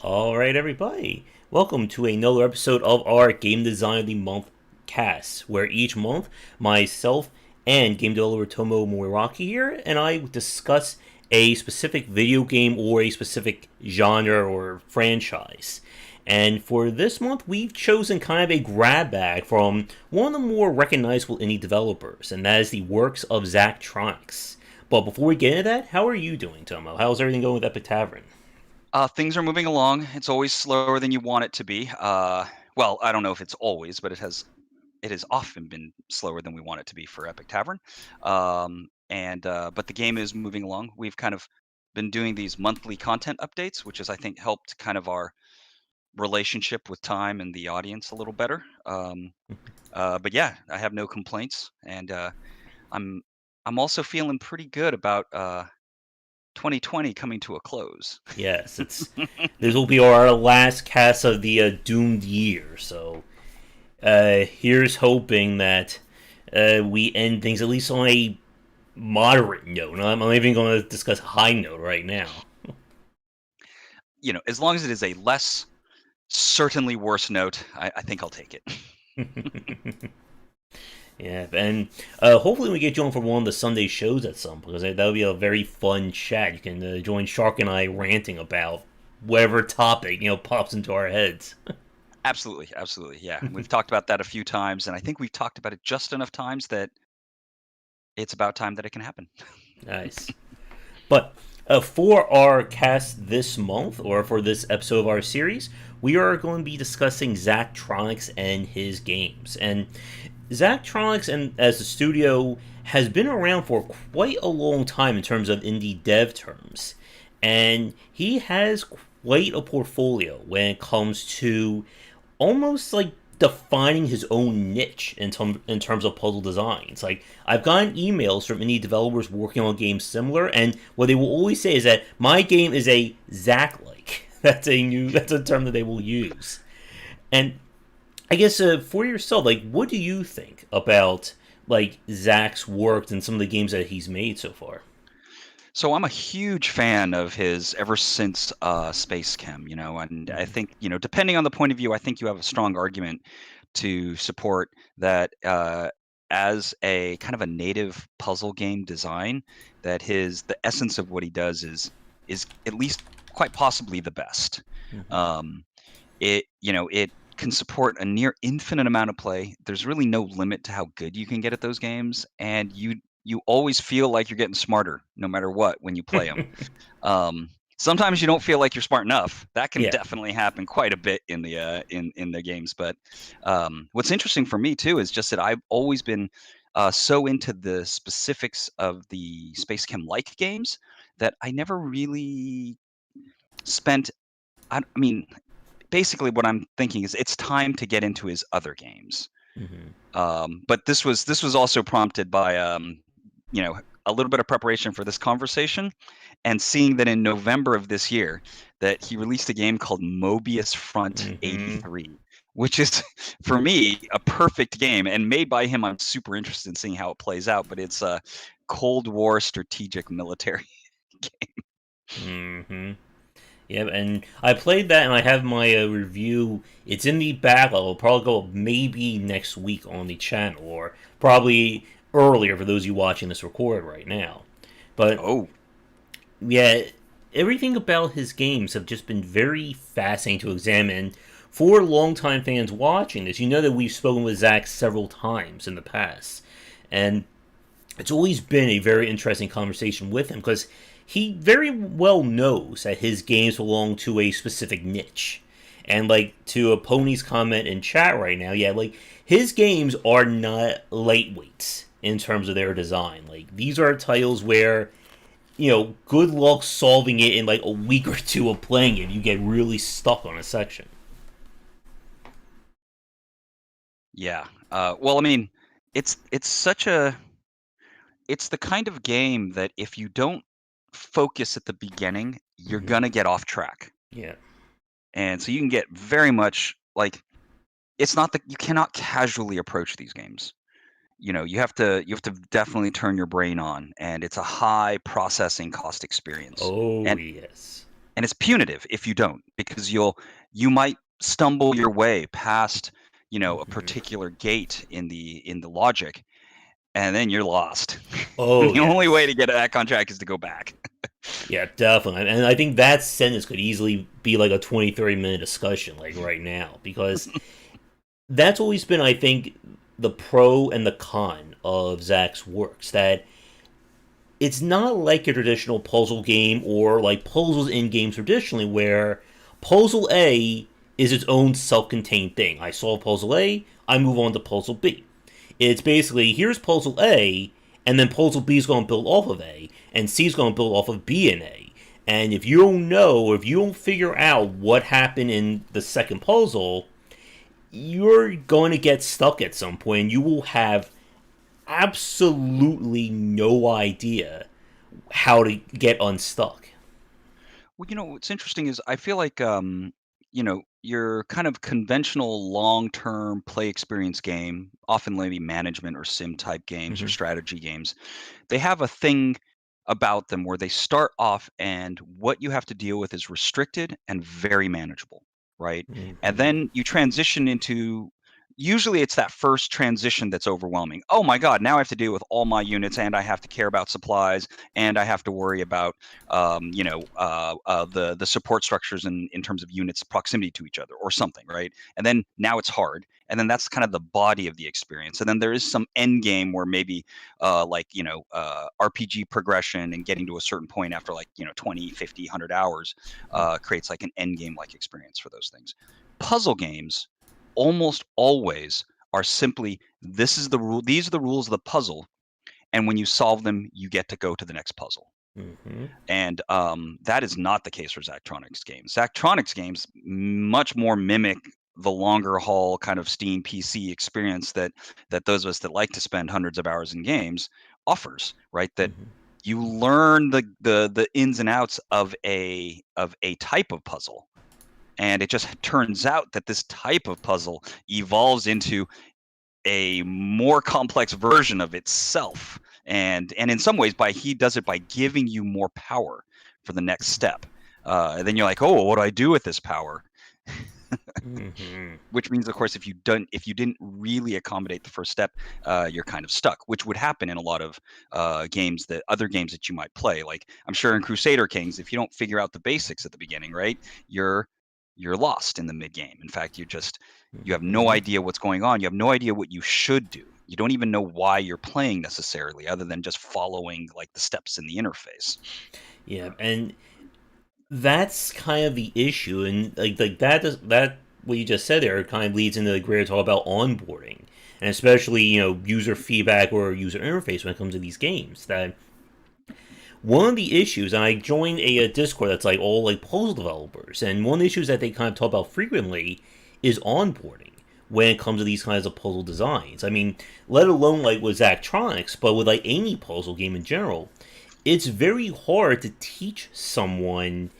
All right, everybody. Welcome to another episode of our Game Design of the Month cast, where each month myself and game developer Tomo Moriwaki here and I discuss a specific video game or a specific genre or franchise. And for this month, we've chosen kind of a grab bag from one of the more recognizable indie developers, and that is the works of Zachtronics. But before we get into that, how are you doing, Tomo? How's everything going with Epic Tavern? Things are moving along. It's always slower than you want it to be. Well, I don't know if it's always, but it has often been slower than we want it to be for Epic Tavern. And but the game is moving along. We've kind of been doing these monthly content updates, which has I think helped kind of our relationship with time and the audience a little better. But yeah, I have no complaints, and I'm I'm also feeling pretty good about 2020 coming to a close. Yes, it's this will be our last cast of the doomed year. So here's hoping that we end things at least on a moderate note. I'm not even going to discuss a high note right now. As long as it is a less certainly worse note, I think I'll take it. Yeah, and hopefully we get you on for one of the Sunday shows at some because that would be a very fun chat. You can join Shark and I ranting about whatever topic pops into our heads. Absolutely, absolutely. Yeah, we've talked about that a few times, and I think we've talked about it just enough times that it's about time that it can happen. Nice. But for our cast this month, or for this episode of our series, we are going to be discussing Zachtronics and his games. And Zachtronics, and as a studio, has been around for quite a long time in terms of indie dev terms. And he has quite a portfolio when it comes to almost like defining his own niche in terms of puzzle designs. Like, I've gotten emails from indie developers working on games similar, and what they will always say is that my game is a Zach-like. That's a term that they will use. And I guess for yourself, like, what do you think about like Zach's work and some of the games that he's made so far? So I'm a huge fan of his ever since Space Chem, and I Mm-hmm. think, depending on the point of view, I think you have a strong argument to support that as a kind of a native puzzle game design, that the essence of what he does is at least quite possibly the best. Mm-hmm. Um, it can support a near infinite amount of play. There's really no limit to how good you can get at those games, and you always feel like you're getting smarter no matter what when you play them. Sometimes you don't feel like you're smart enough. That can Yeah. definitely happen quite a bit in the games. But what's interesting for me too is just that I've always been so into the specifics of the Space Chem like games that I never really spent. I mean, basically, what I'm thinking is it's time to get into his other games. Mm-hmm. But this was also prompted by a little bit of preparation for this conversation, and seeing that in November of this year that he released a game called Mobius Front Mm-hmm. 83, which is for me a perfect game and made by him. I'm super interested in seeing how it plays out, but it's a Cold War strategic military game. Mm-hmm. Yeah, and I played that, and I have my review. It's in the backlog. It'll probably go up maybe next week on the channel, or probably earlier for those of you watching this record right now. But Oh, yeah, everything about his games have just been very fascinating to examine. For longtime fans watching this, you know that we've spoken with Zach several times in the past, and it's always been a very interesting conversation with him because he very well knows that his games belong to a specific niche. And like to a Pony's comment in chat right now, yeah, like his games are not lightweights in terms of their design. Like these are titles where good luck solving it in like a week or two of playing it. You get really stuck on a section. yeah. Well, I mean, it's such a it's the kind of game that if you don't focus at the beginning, you're Mm-hmm. gonna get off track. Yeah. And so you can get very much like it's not that you cannot casually approach these games. You have to definitely turn your brain on, and it's a high processing cost experience. Oh And yes. and it's punitive if you don't, because you might stumble your way past, a Hmm. particular gate in the logic, and then you're lost. And Oh the only way yes, to get back on track is to go back. yeah, definitely. And I think that sentence could easily be like a 20-30 minute discussion, like right now, because that's always been, I think, the pro and the con of Zach's works. That it's not like a traditional puzzle game or like puzzles in games traditionally, where puzzle A is its own self-contained thing. I solve puzzle A, I move on to puzzle B. It's basically here's puzzle A, and then puzzle B is going to build off of A, and C is going to build off of B and A. And if you don't know, if you don't figure out what happened in the second puzzle, you're going to get stuck at some point. You will have absolutely no idea how to get unstuck. Well, what's interesting is I feel like your kind of conventional long-term play experience game, often maybe management or sim type games or Mm-hmm. strategy games, they have a thing about them where they start off and what you have to deal with is restricted and very manageable, right? And Mm-hmm. then you transition into, usually it's that first transition that's overwhelming. Oh my God, now I have to deal with all my units, and I have to care about supplies, and I have to worry about the support structures in terms of units proximity to each other or something, right? And then now it's hard, and then that's kind of the body of the experience. And then there is some end game where maybe RPG progression and getting to a certain point after, like, 20, 50, 100 hours creates like an end game like experience for those things. Puzzle games almost always are simply, this is the rule, these are the rules of the puzzle, and when you solve them, you get to go to the next puzzle. Mm-hmm. And that is not the case for Zachtronics games. Zachtronics games much more mimic the longer haul kind of Steam PC experience that those of us that like to spend hundreds of hours in games offers, right? That Mm-hmm. you learn the ins and outs of a type of puzzle, and it just turns out that this type of puzzle evolves into a more complex version of itself, and in some ways, he does it by giving you more power for the next step. And then you're like, oh, what do I do with this power? Mm-hmm. Which means, of course, if you didn't really accommodate the first step, you're kind of stuck, which would happen in a lot of other games that you might play. Like, I'm sure in Crusader Kings, if you don't figure out the basics at the beginning, right, you're you're lost in the mid game. In fact, you have no Mm-hmm. idea what's going on. You have no idea what you should do. You don't even know why you're playing necessarily, other than just following like the steps in the interface. Yeah, and that's kind of the issue, and like that what you just said there kind of leads into the greater talk about onboarding, and especially user feedback or user interface when it comes to these games. That one of the issues, and I joined a Discord that's like all like puzzle developers, and one of the issues that they kind of talk about frequently is onboarding when it comes to these kinds of puzzle designs. I mean, let alone like with Zachtronics, but with like any puzzle game in general, it's very hard to teach someone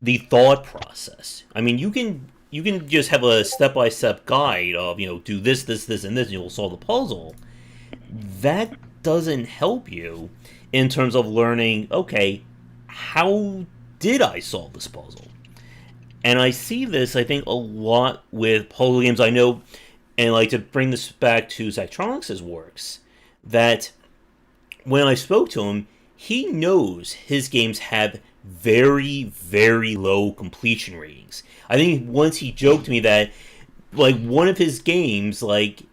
the thought process. I mean, you can just have a step by step guide of do this, this, this, and this, and you'll solve the puzzle. That doesn't help you in terms of learning. Okay, how did I solve this puzzle? And I see this, I think, a lot with puzzle games. I know, and like to bring this back to Zachtronics' works, that when I spoke to him, he knows his games have very, very low completion ratings. I think once he joked to me that like one of his games, like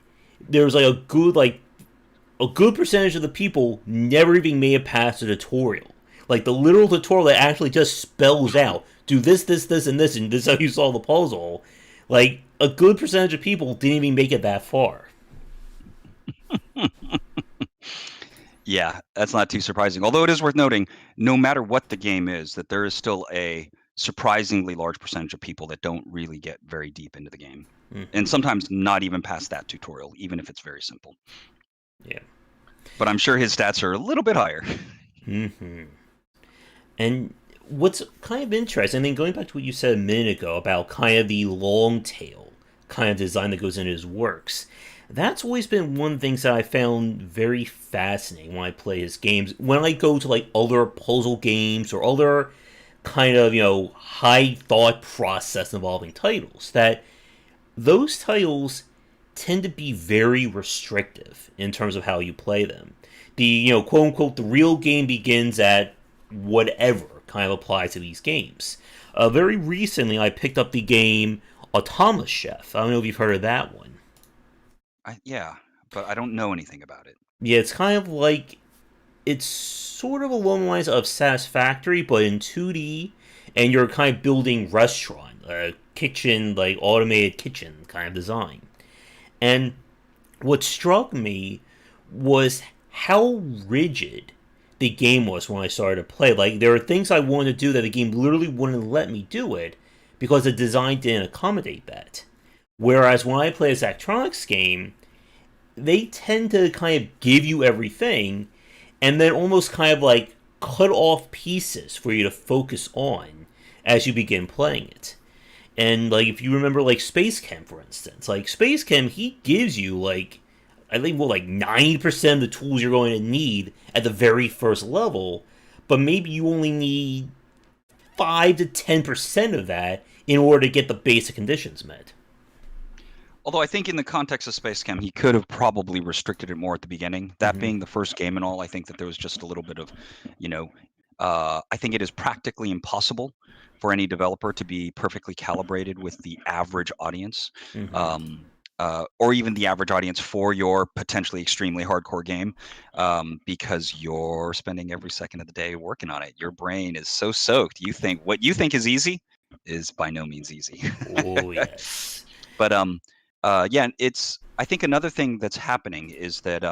there was like a good percentage of the people never even made it past the tutorial. Like the literal tutorial that actually just spells out do this, this, this, and this, and this is how you solve the puzzle. Like a good percentage of people didn't even make it that far. Yeah, that's not too surprising. Although it is worth noting, no matter what the game is, that there is still a surprisingly large percentage of people that don't really get very deep into the game. And Mm-hmm. sometimes not even past that tutorial, even if it's very simple. Yeah. But I'm sure his stats are a little bit higher. Mm-hmm. And what's kind of interesting, I mean, going back to what you said a minute ago about kind of the long tail kind of design that goes into his works, that's always been one of the things that I found very fascinating when I play his games. When I go to like other puzzle games or other kind of, high thought process involving titles, that those titles tend to be very restrictive in terms of how you play them. The, quote unquote, the real game begins at whatever kind of applies to these games. Very recently, I picked up the game Autonomous Chef. I don't know if you've heard of that one. Yeah, but I don't know anything about it. Yeah, it's kind of like it's sort of along the lines of Satisfactory, but in 2D, and you're kind of building restaurant, kitchen, like automated kitchen kind of design. And what struck me was how rigid the game was when I started to play. Like, there are things I wanted to do that the game literally wouldn't let me do it because the design didn't accommodate that. Whereas when I play a Zachtronics game, they tend to kind of give you everything and then almost kind of like cut off pieces for you to focus on as you begin playing it. And like if you remember like Space Chem for instance, like Space Chem he gives you like I think well like 90% of the tools you're going to need at the very first level, but maybe you only need 5 to 10% of that in order to get the basic conditions met. Although I think in the context of Space Chem, he could have probably restricted it more at the beginning. That Mm-hmm. being the first game and all, I think that there was just a little bit of, you know, I think it is practically impossible for any developer to be perfectly calibrated with the average audience, Mm-hmm. um, or even the average audience for your potentially extremely hardcore game, because you're spending every second of the day working on it. Your brain is so soaked. You think what you think is easy is by no means easy. Oh yes. But yeah, it's. I think another thing that's happening is that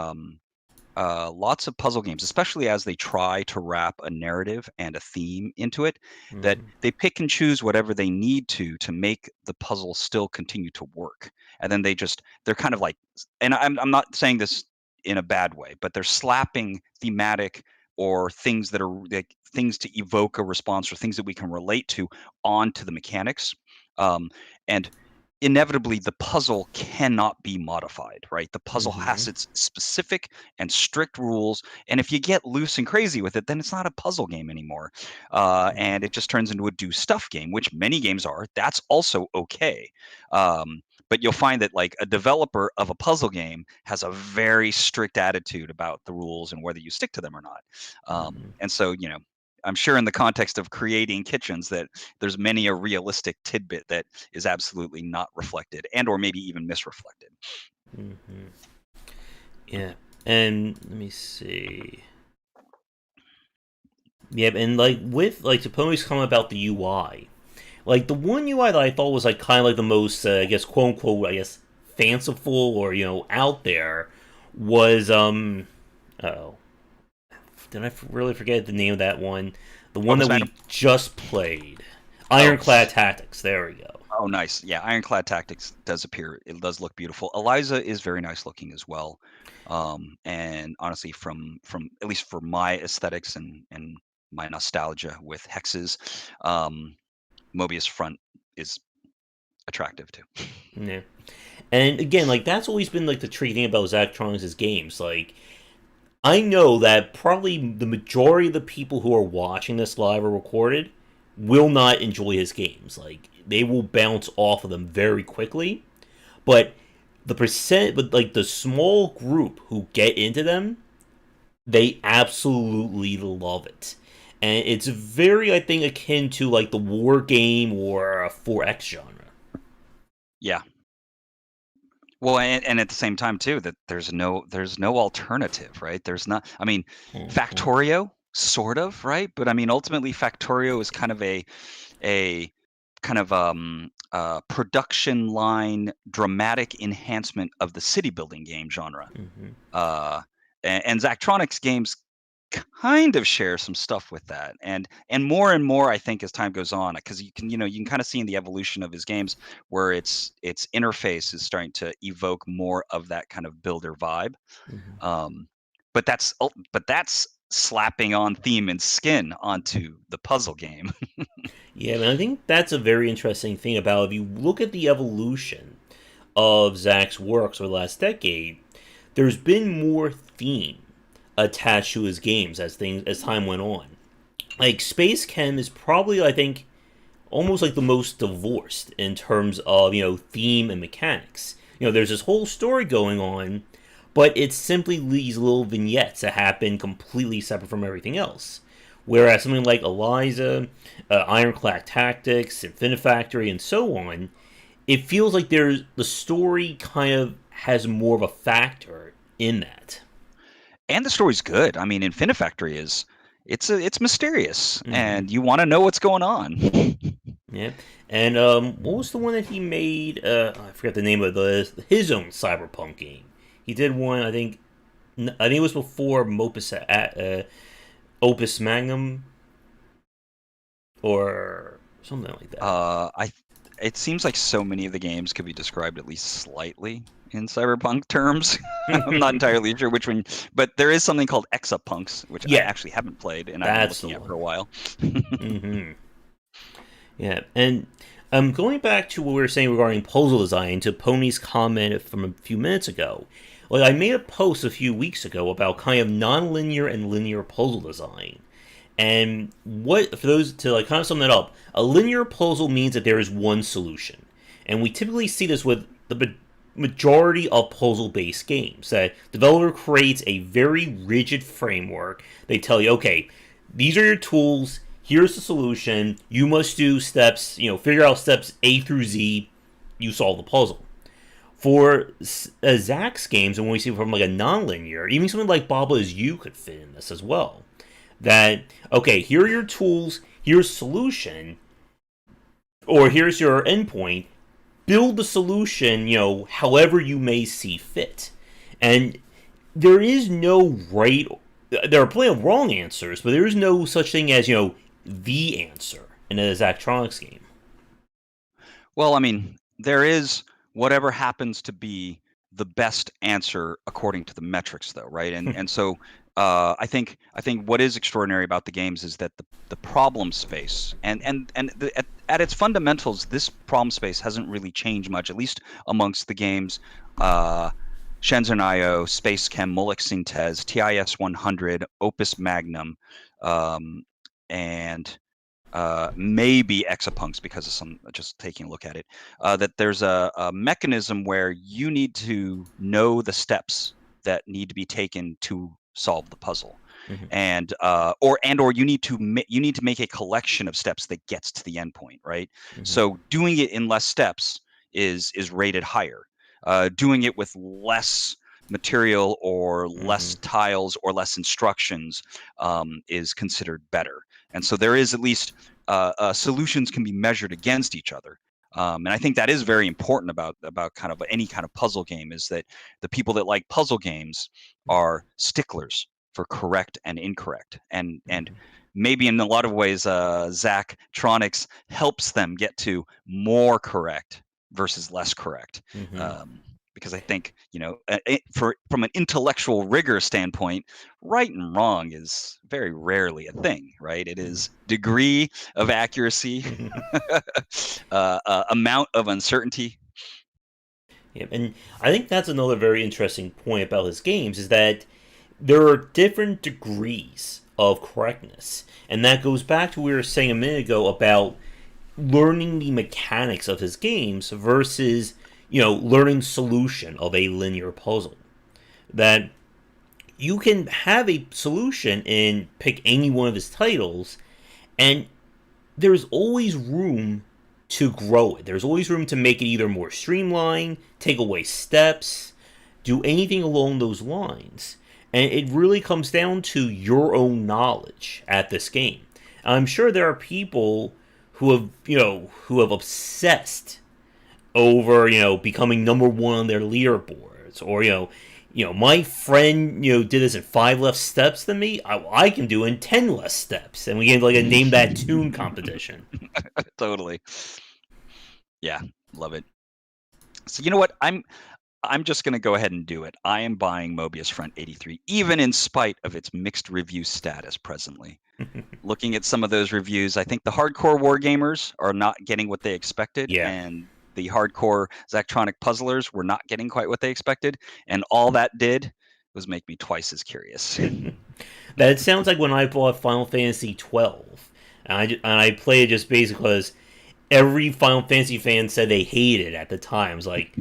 lots of puzzle games, especially as they try to wrap a narrative and a theme into it, that Mm-hmm. they pick and choose whatever they need to make the puzzle still continue to work, and then they're kind of like, and I'm not saying this in a bad way, but they're slapping thematic or things that are like things to evoke a response or things that we can relate to onto the mechanics. Um, and inevitably the puzzle cannot be modified, right? The puzzle Mm-hmm. has its specific and strict rules, and if you get loose and crazy with it, then it's not a puzzle game anymore, and it just turns into a do stuff game, which many games are. That's also okay. um, but you'll find that like a developer of a puzzle game has a very strict attitude about the rules and whether you stick to them or not. Mm-hmm. And so, I'm sure in the context of creating kitchens that there's many a realistic tidbit that is absolutely not reflected and or maybe even misreflected. Mm-hmm. Yeah, and let me see. Yeah, and like with like Topomi's comment about the UI, like the one UI that I thought was like kind of like the most, I guess, quote unquote, I guess, fanciful or out there was oh, did I really forget the name of that one? The Oh, one this that magnum. we just played, Oh, Ironclad Tactics. There we go. oh, nice. Yeah, Ironclad Tactics does appear. It does look beautiful. Eliza is very nice looking as well. And honestly, from at least for my aesthetics and my nostalgia with hexes, um, Mobius Front is attractive too. Yeah, and again, like that's always been like the tricky thing about Zachtronics' games, like I know that probably the majority of the people who are watching this live or recorded will not enjoy his games. Like they will bounce off of them very quickly. But but like the small group who get into them, they absolutely love it. And it's very, I think, akin to like the war game or a 4X genre. Yeah. Well, and at the same time too, that there's no alternative, right? There's not. I mean, Mm-hmm. Factorio, sort of, right? But I mean, ultimately, Factorio is kind of a kind of production line dramatic enhancement of the city building game genre. Mm-hmm. Uh, and Zachtronics games kind of share some stuff with that, and more I think as time goes on, because you can kind of see in the evolution of his games where its interface is starting to evoke more of that kind of builder vibe. Mm-hmm. um but that's slapping on theme and skin onto the puzzle game. Yeah, and I think that's a very interesting thing about if you look at the evolution of Zach's works over the last decade, there's been more theme attached to his games as time went on. like Space Chem is probably, I think, almost like the most divorced in terms of theme and mechanics. There's this whole story going on, but it's simply these little vignettes that happen completely separate from everything else. Whereas something like Eliza, Ironclad Tactics, Infinifactory, and so on, it feels like there's the story kind of has more of a factor in that. And the story's good. I mean, Infinifactory is it's mysterious, Mm-hmm. and you want to know what's going on. Yeah, and what was the one that he made? I forgot the name of his own cyberpunk game. He did one. I think it was before Opus Magnum or something like that. I it seems like so many of the games could be described at least slightly in cyberpunk terms. I'm not entirely sure which one, but there is something called Exapunks, which I Yeah, actually haven't played and I've been that's the looking at for one. a while. Mm-hmm. Yeah, and going back to what we were saying regarding puzzle design to Pony's comment from a few minutes ago. Like I made a post a few weeks ago about kind of non-linear and linear puzzle design. And what for those to like kind of sum that up, a linear puzzle means that there is one solution. And we typically see this with the majority of puzzle-based games. That developer creates a very rigid framework. They tell you, okay, these are your tools. Here's the solution. You must do steps. Figure out steps A through Z. You solve the puzzle. For Zach's games, and when we see from like a non-linear, even something like Baba is You could fit in this as well. That okay, here are your tools. Here's solution, or here's your endpoint. Build the solution, however you may see fit. And there is no right. There are plenty of wrong answers, but there is no such thing as the answer in a Zachtronics game. Well, I mean, there is whatever happens to be the best answer according to the metrics, though, right? And so I think what is extraordinary about the games is that the problem space at its fundamentals, this problem space hasn't really changed much, at least amongst the games. Shenzhen IO, Space Chem, Molex Synthes, TIS 100, Opus Magnum, and maybe Exapunks because of some just taking a look at it. That there's a mechanism where you need to know the steps that need to be taken to solve the puzzle, Mm-hmm. or you need to make a collection of steps that gets to the endpoint, right? Mm-hmm. So doing it in less steps is rated higher. Doing it with less material or Mm-hmm. less tiles or less instructions is considered better. And so there is at least solutions can be measured against each other. And I think that is very important about kind of any kind of puzzle game, is that the people that like puzzle games are sticklers for correct and incorrect. And Mm-hmm. maybe in a lot of ways, Zachtronics helps them get to more correct versus less correct. Mm-hmm. Um, because I think, from an intellectual rigor standpoint, right and wrong is very rarely a thing, right? It is degree of accuracy, Mm-hmm. amount of uncertainty. Yeah, and I think that's another very interesting point about his games is that there are different degrees of correctness, and that goes back to what we were saying a minute ago about learning the mechanics of his games versus learning solution of a linear puzzle. That you can have a solution and pick any one of his titles, and there's always room to grow it. There's always room to make it either more streamlined, take away steps, do anything along those lines. And it really comes down to your own knowledge at this game. I'm sure there are people who have obsessed over becoming number one on their leaderboards, or my friend did this in 5 less steps than me. I can do in 10 less steps, and we get like a name that tune competition. Totally. Yeah, love it. So you know what? I'm just going to go ahead and do it. I am buying Mobius Front 83, even in spite of its mixed review status presently. Looking at some of those reviews, I think the hardcore wargamers are not getting what they expected, Yeah. and the hardcore Zachtronic puzzlers were not getting quite what they expected. And all that did those make me twice as curious. That sounds like when I bought Final Fantasy 12, and I played it just basically because every Final Fantasy fan said they hated it at the time. I was like,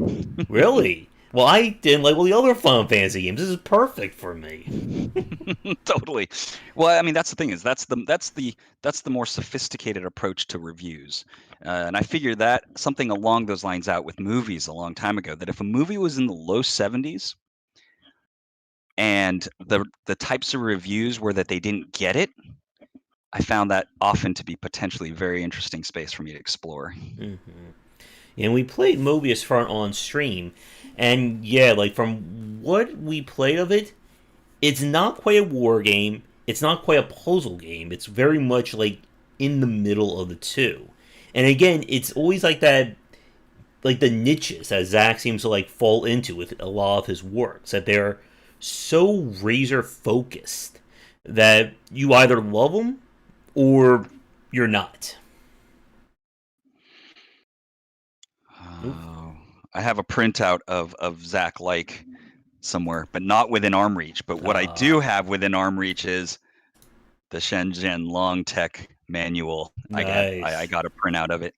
really? Well, I didn't like all the other Final Fantasy games. This is perfect for me. Totally. Well, I mean, that's the thing is that's the more sophisticated approach to reviews, and I figured that something along those lines out with movies a long time ago. That if a movie was in the low 70s and the types of reviews were that they didn't get it, I found that often to be potentially very interesting space for me to explore. Mm-hmm. And we played Mobius Front on stream, and yeah, like from what we played of it, it's not quite a war game. It's not quite a puzzle game. It's very much like in the middle of the two. And again, it's always like that, like the niches that Zach seems to like fall into with a lot of his works. That they're so razor focused that you either love them or you're not. Oh, I have a printout of Zach like somewhere, but not within arm reach. But what I do have within arm reach is the Shenzhen Long Tech manual. I Nice. got a printout of it.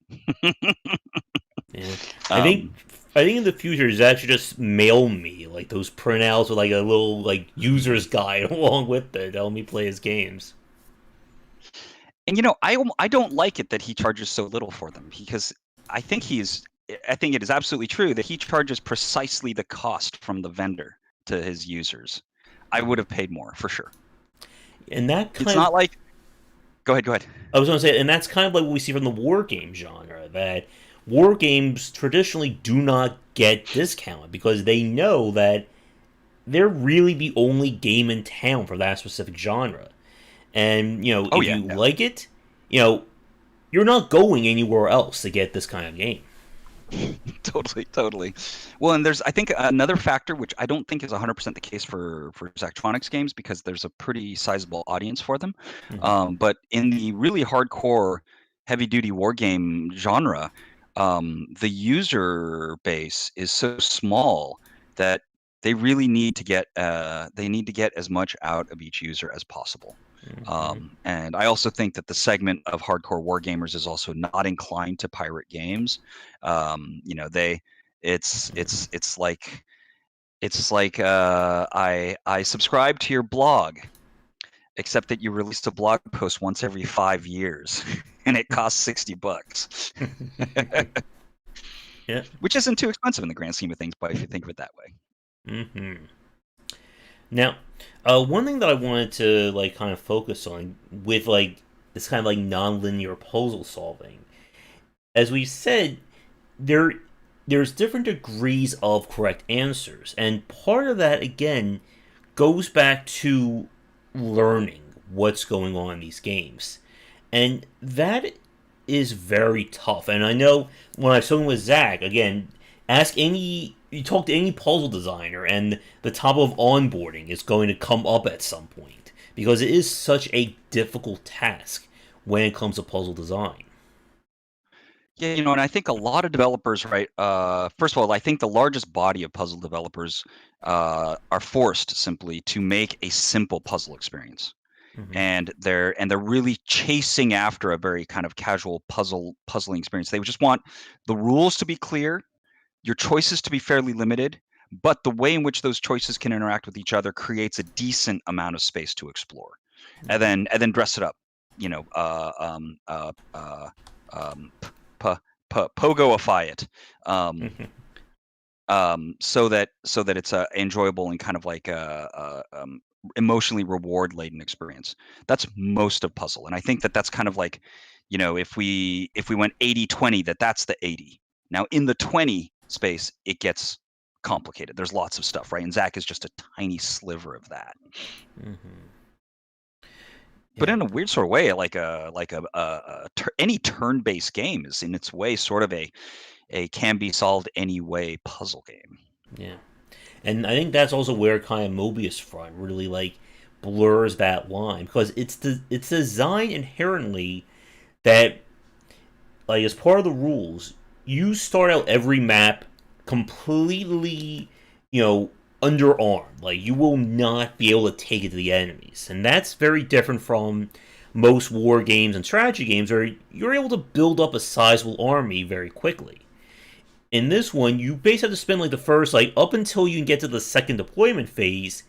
Yeah. I think um, I think in the future Zach should just mail me like those printouts with like a little like user's guide along with it to help me play his games. and I don't like it that he charges so little for them because I think I think it is absolutely true that he charges precisely the cost from the vendor to his users. I would have paid more for sure. And that It's kind of not like go ahead, go ahead. I was going to say, and that's kind of like what we see from the war game genre. That war games traditionally do not get discounted because they know that they're really the only game in town for that specific genre. And Oh if yeah, you no. like it, you know, you're not going anywhere else to get this kind of game. Totally, totally. Well, and there's I think another factor which I don't think is 100% the case for Zachtronics games because there's a pretty sizable audience for them. Mm-hmm. But in the really hardcore, heavy-duty war game genre, the user base is so small that they need to get as much out of each user as possible. Mm-hmm. And I also think that the segment of hardcore war gamers is also not inclined to pirate games. They it's like I subscribe to your blog, except that you release a blog post once every 5 years, and it costs $60, Yeah. which isn't too expensive in the grand scheme of things. But if you think of it that way, Mm-hmm. Now, one thing that I wanted to like kind of focus on with like this kind of like non-linear puzzle solving, as we said, there there's different degrees of correct answers, and part of that again goes back to learning what's going on in these games, and that is very tough. And I know when I was talking with Zach again, ask any you talk to any puzzle designer, and the top of onboarding is going to come up at some point because it is such a difficult task when it comes to puzzle design. yeah, and I think a lot of developers, right? First of all, I think the largest body of puzzle developers are forced simply to make a simple puzzle experience. Mm-hmm. And they're really chasing after a very kind of casual puzzling experience. They just want the rules to be clear, your choices to be fairly limited, but the way in which those choices can interact with each other creates a decent amount of space to explore, and then dress it up, you know, pogoify it, um, Mm-hmm. so that it's a enjoyable and kind of like a emotionally reward laden experience. That's most of puzzle, and I think that that's kind of like, if we went 80/20, that's the 80. Now in the 20 space, it gets complicated. There's lots of stuff, right? And Zach is just a tiny sliver of that. Mm-hmm. But Yeah. in a weird sort of way, any turn-based game is in its way sort of a can be solved anyway puzzle game. Yeah. And I think that's also where kind of Mobius Front really like blurs that line because it's designed inherently that like as part of the rules, you start out every map completely, you know, underarmed. Like you will not be able to take it to the enemies, and that's very different from most war games and strategy games where you're able to build up a sizable army very quickly. In this one, you basically have to spend like the first like up until you can get to the second deployment phase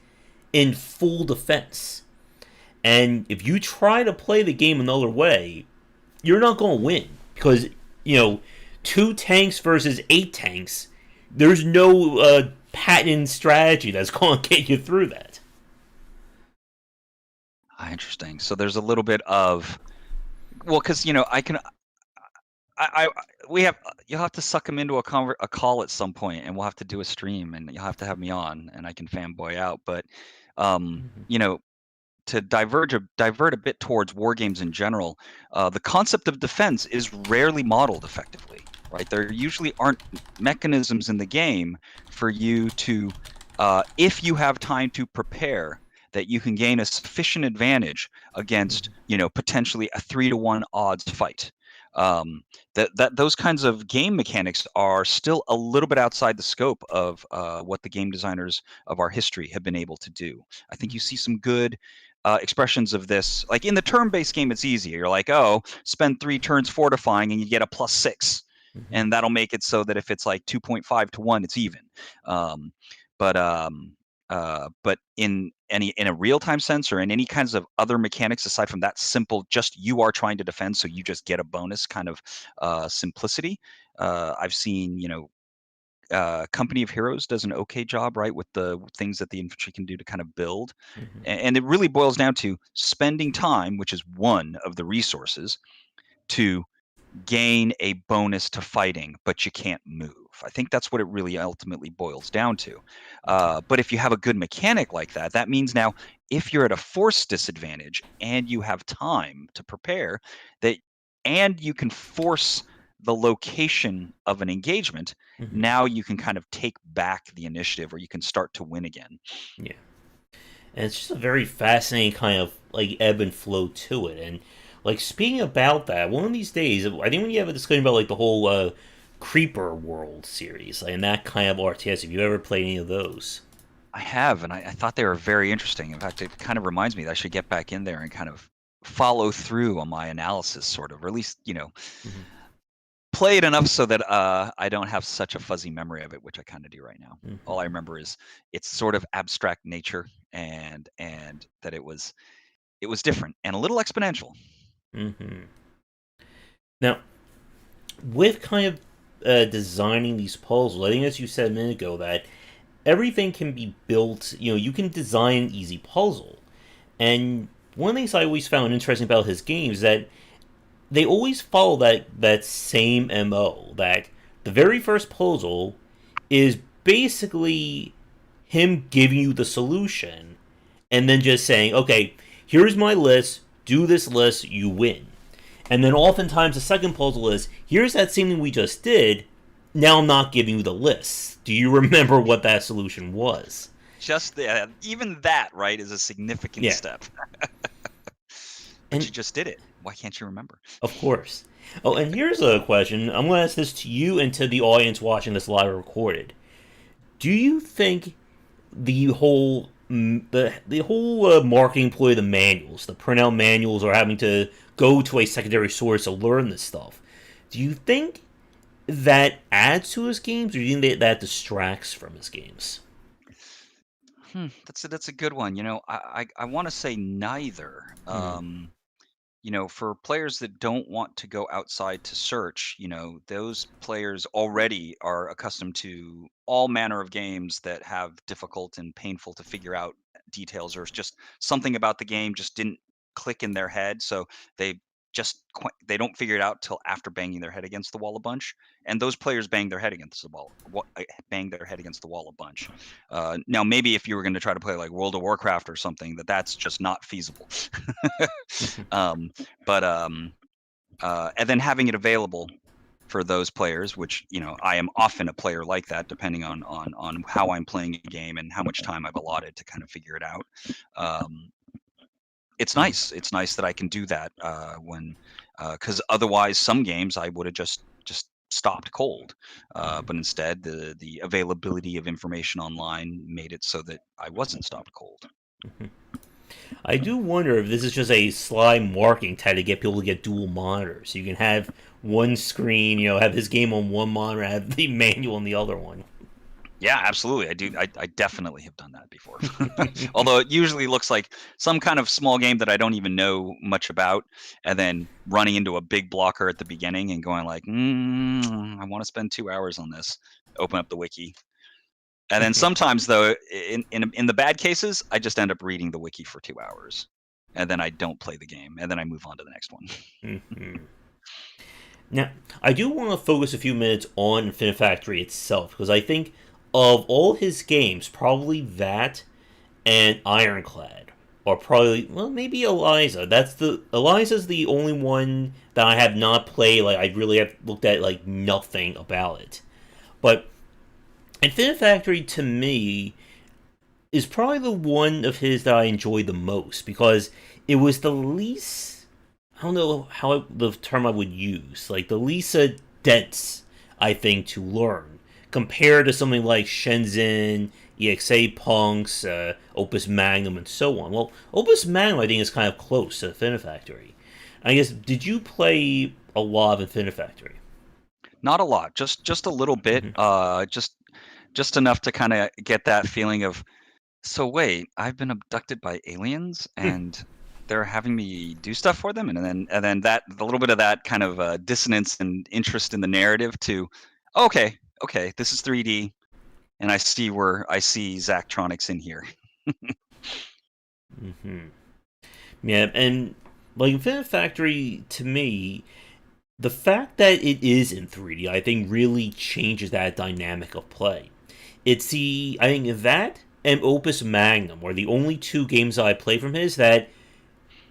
in full defense. And if you try to play the game another way, you're not going to win because you know 2 tanks versus 8 tanks. There's no patent strategy that's going to get you through that. Interesting. So there's a little bit of, well, because I can, I we have, you'll have to suck him into a call at some point, and we'll have to do a stream, and you'll have to have me on, and I can fanboy out. But you know, to divert a bit towards war games in general, the concept of defense is rarely modeled effectively, right? There usually aren't mechanisms in the game for you to, if you have time to prepare, that you can gain a sufficient advantage against, potentially a 3-to-1 odds fight. That those kinds of game mechanics are still a little bit outside the scope of what the game designers of our history have been able to do. I think you see some good expressions of this. Like in the turn-based game, it's easy. You're like, oh, spend 3 turns fortifying and you get a +6. And that'll make it so that if it's like 2.5 to 1, it's even. But in a real-time sense or in any kinds of other mechanics aside from that simple, just you are trying to defend, so you just get a bonus kind of simplicity. I've seen, Company of Heroes does an okay job, right, with the things that the infantry can do to kind of build. And it really boils down to spending time, which is one of the resources, to gain a bonus to fighting, but you can't move. I think that's what it really ultimately boils down to. But if you have a good mechanic like that, that means now if you're at a force disadvantage and you have time to prepare, and you can force the location of an engagement, now you can kind of take back the initiative, or you can start to win again. Yeah. And it's just a very fascinating kind of like ebb and flow to it. And like speaking about that, one of these days, I think when you have a discussion about like the whole Creeper World series and that kind of RTS, have you ever played any of those? I have, and I thought they were very interesting. In fact, it kind of reminds me that I should get back in there and kind of follow through on my analysis, sort of, or at least, play it enough so that I don't have such a fuzzy memory of it, which I kind of do right now. All I remember is its sort of abstract nature, and that it was different and a little exponential. Now, with kind of designing these puzzles, I think as you said a minute ago that everything can be built. You can design an easy puzzle, and one of the things I always found interesting about his games is that they always follow that same MO. That the very first puzzle is basically him giving you the solution, and then just saying, "Okay, here's my list. Do this list. You win." And then oftentimes the second puzzle is, "Here's that same thing we just did. Now I'm not giving you the list. Do you remember what that solution was?" Just even that, right, is a significant step. But you just did it. Why can't you remember? Of course. Oh, and here's a question. I'm going to ask this to you and to the audience watching this live recorded. Do you think the whole marketing ploy, the manuals, the printout manuals, or having to go to a secondary source to learn this stuff, do you think that adds to his games, or do you think that distracts from his games? That's a good one. I want to say neither. For players that don't want to go outside to search, those players already are accustomed to all manner of games that have difficult and painful to figure out details, or it's just something about the game just didn't click in their head. So they they don't figure it out till after banging their head against the wall a bunch. And those players bang their head against the wall, bang their head against the wall a bunch. Now, maybe if you were going to try to play like World of Warcraft or something, that's just not feasible. But and then having it available for those players, which I am often a player like that, depending on how I'm playing a game and how much time I've allotted to kind of figure it out. It's nice. It's nice that I can do that when, because otherwise, some games I would have just stopped cold. Mhm. But instead, the availability of information online made it so that I wasn't stopped cold. I do wonder if this is just a sly marketing tactic to get people to get dual monitors. So you can have one screen, have his game on one monitor, have the manual on the other one. Yeah, absolutely. I do. I definitely have done that before. Although it usually looks like some kind of small game that I don't even know much about, and then running into a big blocker at the beginning and going like, I want to spend 2 hours on this. Open up the wiki, and then sometimes though, in the bad cases, I just end up reading the wiki for 2 hours, and then I don't play the game, and then I move on to the next one. Mhm. Now, I do want to focus a few minutes on Infinite Factory itself, because I think of all his games, probably that and Ironclad are probably, well, maybe Eliza. Eliza's the only one that I have not played. Like, I really have looked at like nothing about it. But Infinite Factory to me is probably the one of his that I enjoyed the most because it was the least. I don't know the term I would use. Like the least dense, I think, to learn compared to something like Shenzhen, EXA Punks, Opus Magnum, and so on. Well, Opus Magnum I think is kind of close to Infinite Factory. I guess did you play a lot of Infinite Factory? Not a lot, just a little bit. Mm-hmm. Just enough to kind of get that feeling of, so wait, I've been abducted by aliens and they're having me do stuff for them, and then that a little bit of that kind of dissonance and interest in the narrative to, okay, okay, this is 3D, and I see Zachtronics in here. Mm-hmm. Yeah, and like Infinite Factory to me, the fact that it is in 3D, I think, really changes that dynamic of play. I think that and Opus Magnum are the only two games I play from his that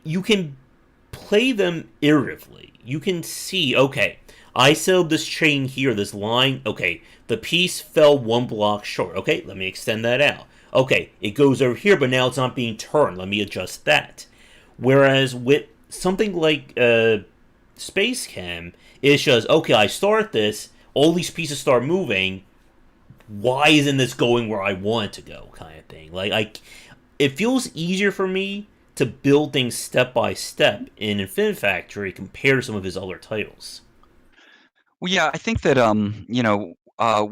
you can play them iteratively. You can see, okay, I set up this chain here, this line. Okay, the piece fell one block short. Okay, let me extend that out. Okay, it goes over here, but now it's not being turned. Let me adjust that. Whereas with something like Space Cam, it's just, okay, I start this, all these pieces start moving. Why isn't this going where I want it to go? Kind of thing. It feels easier for me to build things step by step in Infinite Factory compared to some of his other titles. Well, yeah, I think that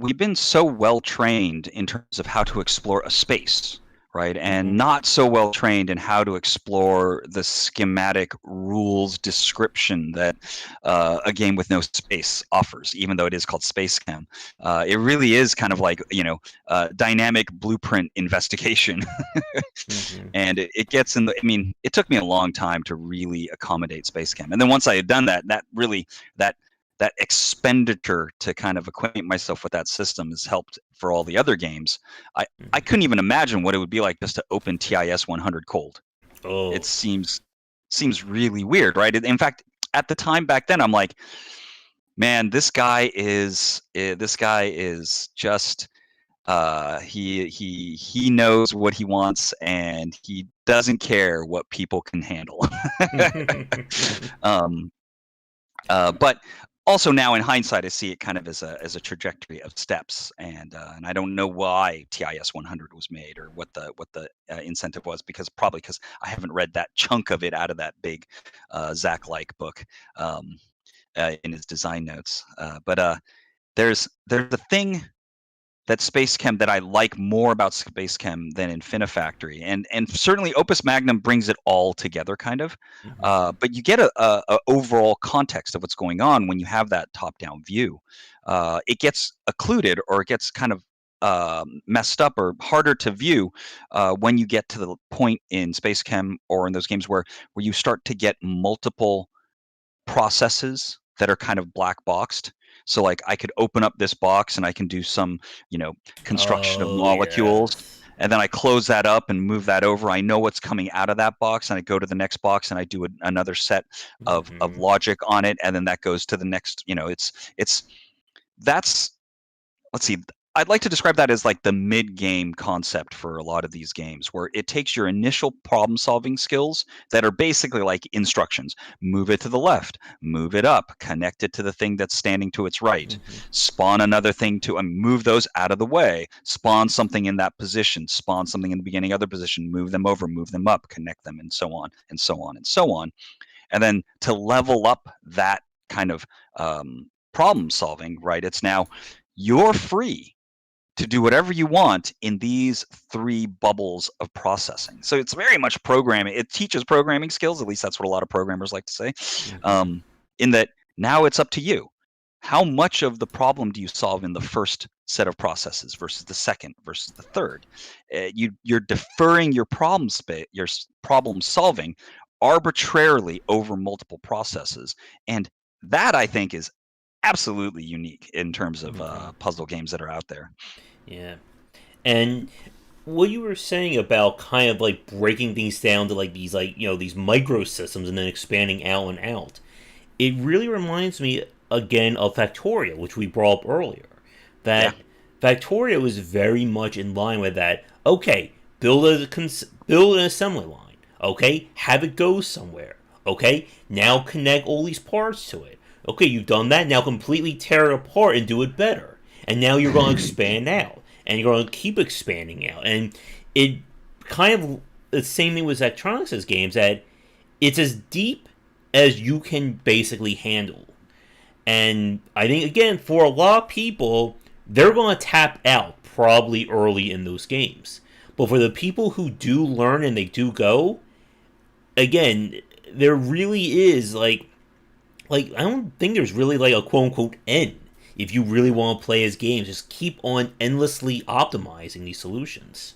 we've been so well trained in terms of how to explore a space, right? Mm-hmm. And not so well trained in how to explore the schematic rules description that a game with no space offers, even though it is called Space Chem. It really is kind of like, dynamic blueprint investigation. Mm-hmm. And it gets in the, I mean, it took me a long time to really accommodate Space Chem. And then once I had done that, that that expenditure to kind of acquaint myself with that system has helped for all the other games. I couldn't even imagine what it would be like just to open TIS 100 cold. It Oh. seems really weird, right? In fact, at the time back then, I'm like, man, this guy is just he knows what he wants and he doesn't care what people can handle. um, but also now in hindsight, I see it kind of as a trajectory of steps, and I don't know why TIS 100 was made or what the incentive was, probably because I haven't read that chunk of it out of that big Zach like book in his design notes. But there's a thing that Space Chem that I like more about Space Chem than Infinifactory, and certainly Opus Magnum brings it all together, kind of. Mm-hmm. But you get a overall context of what's going on when you have that top-down view. It gets occluded, or it gets kind of messed up or harder to view when you get to the point in Space Chem or in those games where you start to get multiple processes that are kind of black boxed. So like I could open up this box and I can do some, construction of Oh, molecules, yes. and then I close that up and move that over. I know what's coming out of that box, and I go to the next box and I do another set of Mm-hmm. logic on it, and then that goes to the next. It's that's let's see. I'd like to describe that as like the mid-game concept for a lot of these games, where it takes your initial problem-solving skills that are basically like instructions. Move it to the left, move it up, connect it to the thing that's standing to its right, Hmm. spawn another thing to, and move those out of the way, spawn something in that position, spawn something in the beginning other position, move them over, move them up, connect them, and so on, and so on, and so on. And then to level up that kind of problem solving, right? It's now you're free to do whatever you want in these 3 bubbles of processing. So it's very much programming. It teaches programming skills, at least that's what a lot of programmers like to say, Hmm. in that now it's up to you. How much of the problem do you solve in the first set of processes versus the second versus the third? You're deferring your your problem solving arbitrarily over multiple processes, and that I think is absolutely unique in terms of Hmm. puzzle games that are out there. Yeah. And what you were saying about kind of like breaking things down to like these like these microsystems and then expanding out and out, it really reminds me again of Factorio, which we brought up earlier. Yeah. That Factorio is very much in line with that. Okay, build an assembly line. Okay, have it go somewhere. Okay, now connect all these parts to it. Okay, you've done that. Now completely tear it apart and do it better. And now you're going to expand out, and you're going to keep expanding out. And it kind of the same thing with Zachtronics' games, that it's as deep as you can basically handle. And I think, again, for a lot of people, they're going to tap out probably early in those games. But for the people who do learn and they do go, again, there really is like I don't think there's really like a quote unquote end. If you really want to play as games, just keep on endlessly optimizing these solutions.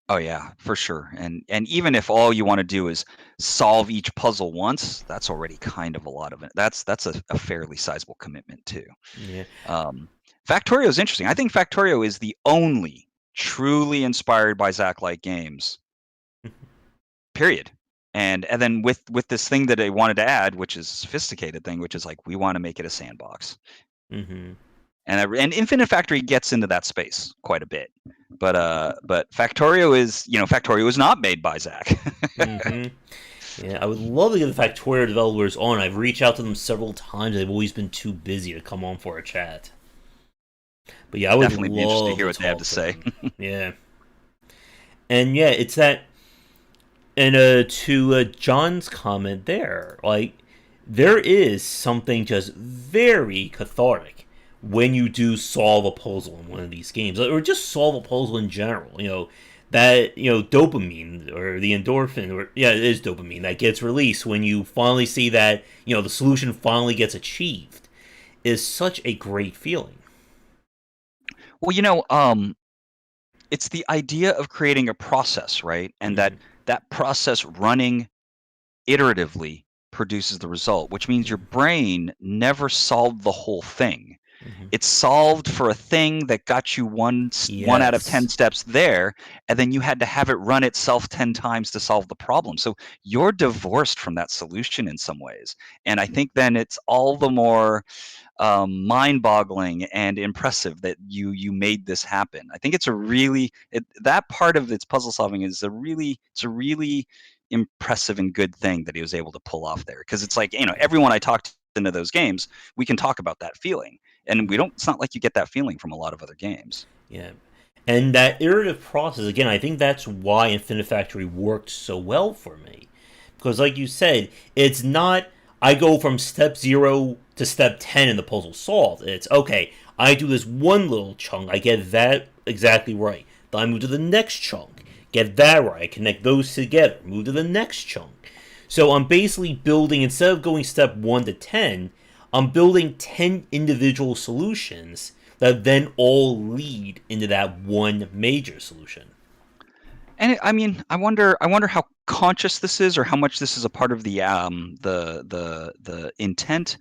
Oh yeah, for sure. And even if all you want to do is solve each puzzle once, that's already kind of a lot of it. That's a fairly sizable commitment too. Yeah. Um, Factorio is interesting. I think Factorio is the only truly inspired by Zach-like games. Period. And then with this thing that they wanted to add, which is a sophisticated thing, which is like we want to make it a sandbox. Mm-hmm. And Infinite Factory gets into that space quite a bit, but Factorio is Factorio is not made by Zach. Mm-hmm. Yeah, I would love to get the Factorio developers on. I've reached out to them several times. They've always been too busy to come on for a chat. But yeah, I would Definitely be interested to love hear to what they have to talk to say. them. Yeah, and yeah, it's that. And to John's comment there, like there is something just very cathartic when you do solve a puzzle in one of these games, or just solve a puzzle in general. That dopamine or the endorphin, or yeah, it is dopamine that gets released when you finally see that the solution finally gets achieved, is such a great feeling. Well, it's the idea of creating a process, right? And that Mm-hmm. that process running iteratively produces the result, which means your brain never solved the whole thing. Mm-hmm. It solved for a thing that got you one out of 10 Yes. steps there, and then you had to have it run itself 10 times to solve the problem. So you're divorced from that solution in some ways. And I think then it's all the more mind-boggling and impressive that you made this happen. I think it's a really that part of its puzzle solving is a really impressive and good thing that he was able to pull off there, because it's like everyone I talked into those games, we can talk about that feeling, and we don't. It's not like you get that feeling from a lot of other games. Yeah. And that iterative process, again, I think that's why Infinite Factory worked so well for me. Because, like you said, it's not I go from step 0 to step 10 and the puzzle solved. It's okay, I do this one little chunk, I get that exactly right. Then I move to the next chunk, get that right, I connect those together, move to the next chunk. So I'm basically building, instead of going step 1 to 10, I'm building 10 individual solutions that then all lead into that one major solution. I mean, I wonder how conscious this is, or how much this is a part of the intent.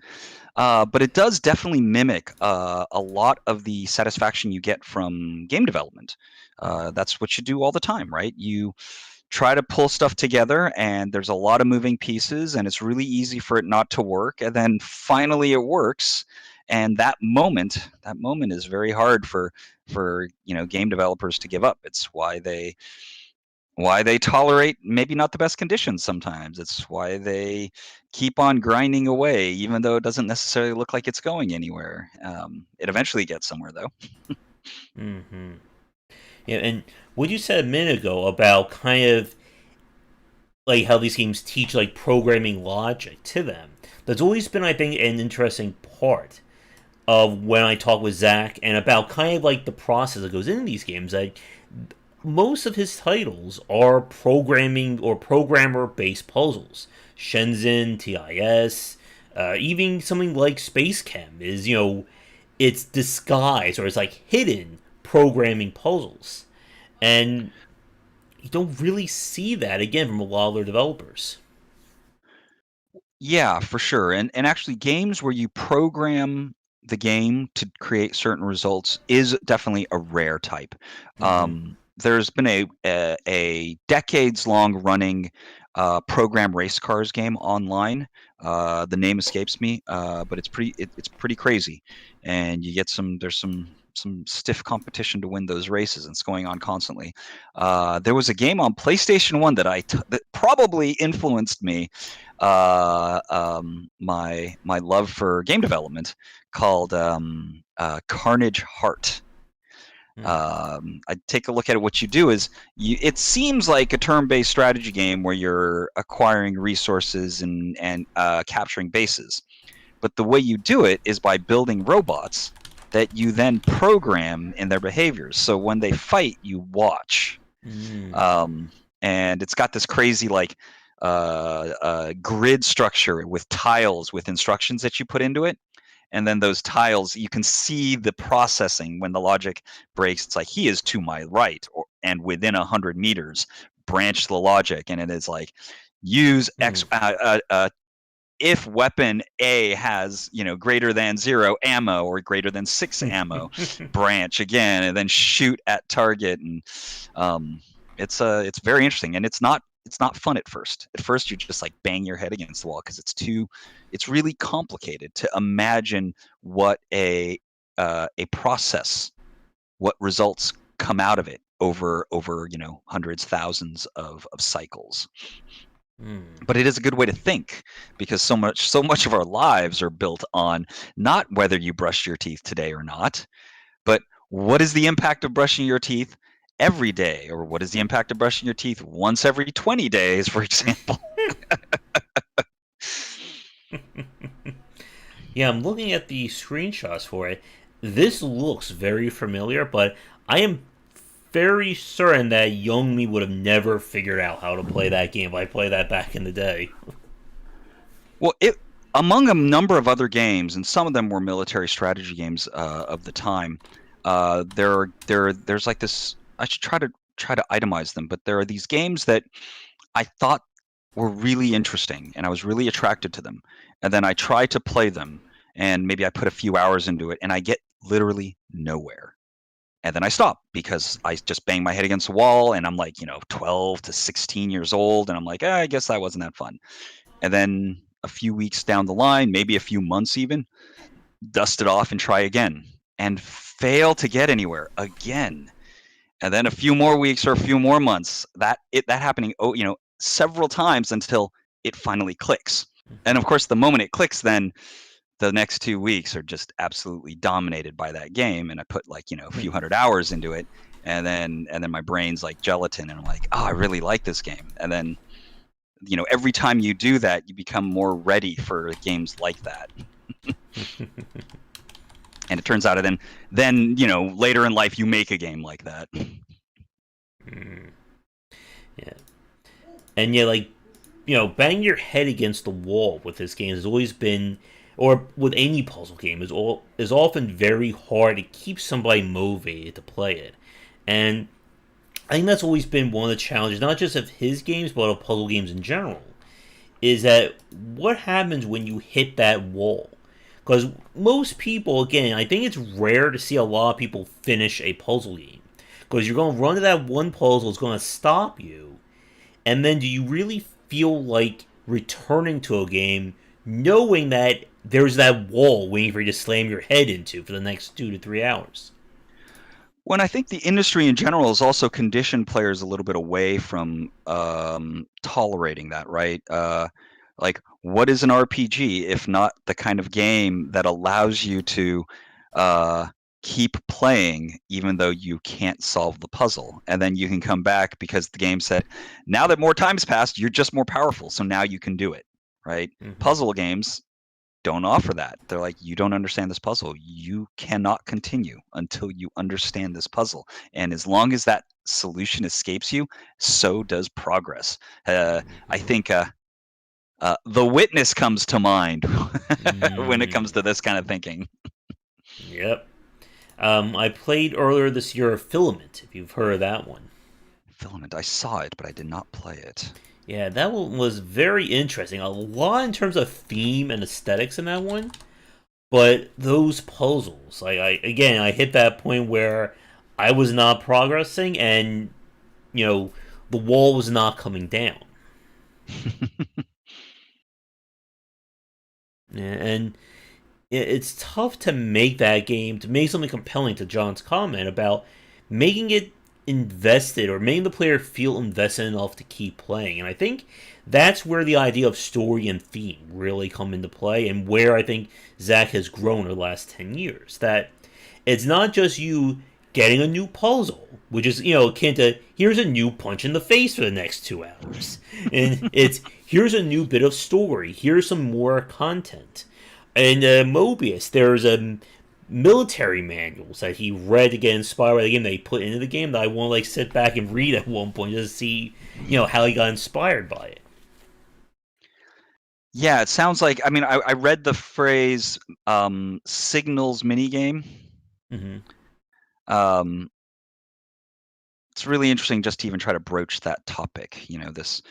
But it does definitely mimic a lot of the satisfaction you get from game development. That's what you do all the time, right? You try to pull stuff together, and there's a lot of moving pieces, and it's really easy for it not to work. And then finally it works. And that moment is very hard for game developers to give up. It's why they tolerate maybe not the best conditions sometimes. It's why they keep on grinding away, even though it doesn't necessarily look like it's going anywhere. It eventually gets somewhere, though. Mm-hmm. Yeah, and what you said a minute ago about kind of like how these games teach like programming logic to them. That's always been, I think, an interesting part of when I talk with Zach and about kind of like the process that goes into these games. Like most of his titles are programming or programmer based puzzles. Shenzhen, TIS, even something like Space Chem is, it's disguised or it's like hidden programming puzzles. And you don't really see that again from a lot of their developers. Yeah, for sure. And actually games where you program the game to create certain results is definitely a rare type. Mm-hmm. There's been a decades long running program race cars game online. The name escapes me, but it's pretty crazy. And you get there's some stiff competition to win those races, and it's going on constantly. There was a game on PlayStation 1 that probably influenced me, my love for game development, called Carnage Heart. Mm. I take a look at it. What you do is it seems like a turn-based strategy game where you're acquiring resources and capturing bases. But the way you do it is by building robots that you then program in their behaviors. So when they fight, you watch. Mm. And it's got this crazy grid structure with tiles with instructions that you put into it. And then those tiles, you can see the processing when the logic breaks. It's like, he is to my right, and within 100 meters, branch the logic. And it is like, use X, Mm. if weapon A has greater than 0 ammo or greater than 6 ammo, branch again and then shoot at target. And it's very interesting, and it's not fun at first. At first, you just like bang your head against the wall because it's really complicated to imagine what a process, what results come out of it over hundreds, thousands of cycles. Mm. But it is a good way to think, because so much of our lives are built on not whether you brush your teeth today or not, but what is the impact of brushing your teeth every day, or what is the impact of brushing your teeth once every 20 days, for example. Yeah, I'm looking at the screenshots for it. This looks very familiar, but I am very certain that young me would have never figured out how to play that game if I played that back in the day. Well, among a number of other games, and some of them were military strategy games of the time. There's like this. I should try to itemize them, but there are these games that I thought were really interesting, and I was really attracted to them. And then I try to play them, and maybe I put a few hours into it, and I get literally nowhere. And then I stop because I just bang my head against the wall, and I'm like, 12 to 16 years old, and I'm like, I guess that wasn't that fun. And then a few weeks down the line, maybe a few months even, dust it off and try again, and fail to get anywhere again. And then a few more weeks or a few more months, that happening, several times until it finally clicks. And of course, the moment it clicks, then the next 2 weeks are just absolutely dominated by that game. And I put a few hundred hours into it, and then my brain's like gelatin, and I'm like, oh, I really like this game. And then every time you do that, you become more ready for games like that. And it turns out, then later in life, you make a game like that. Mm. Yeah, and yeah, like bang your head against the wall with this game has always been, or with any puzzle game, is often very hard to keep somebody motivated to play it, and I think that's always been one of the challenges, not just of his games, but of puzzle games in general, is that what happens when you hit that wall? Because most people, again, I think it's rare to see a lot of people finish a puzzle game. Because you're going to run to that one puzzle, it's going to stop you, and then do you really feel like returning to a game knowing that there's that wall waiting for you to slam your head into for the next 2 to 3 hours. When I think the industry in general has also conditioned players a little bit away from tolerating that, right? Like, what is an RPG if not the kind of game that allows you to uh, keep playing even though you can't solve the puzzle? And then you can come back because the game said, now that more time's passed, you're just more powerful, so now you can do it, right? Mm-hmm. Puzzle games don't offer that. They're like, you don't understand this puzzle. You cannot continue until you understand this puzzle. And as long as that solution escapes you, so does progress. I Mm-hmm. think The Witness comes to mind when it comes Mm, to this kind of thinking. yep. I played earlier this year Filament, if you've heard of that one. Filament, I saw it, but I did not play it. Yeah, that one was very interesting. A lot in terms of theme and aesthetics in that one. But those puzzles, I hit that point where I was not progressing, and you know the wall was not coming down, and it's tough to make that game to make something compelling. To John's comment about making it invested or making the player feel invested enough to keep playing, and I think that's where the idea of story and theme really come into play, and where I think Zach has grown over the last 10 years. That it's not just you getting a new puzzle, which is, akin to here's a new punch in the face for the next 2 hours. And it's here's a new bit of story, here's some more content. And Mobius, there's a military manuals that he read to get inspired by the game that he put into the game that I want to like sit back and read at one point just to see, how he got inspired by it. Yeah, it sounds like, I mean, I read the phrase signals minigame. Mm-hmm. Um, it's really interesting just to even try to broach that topic. This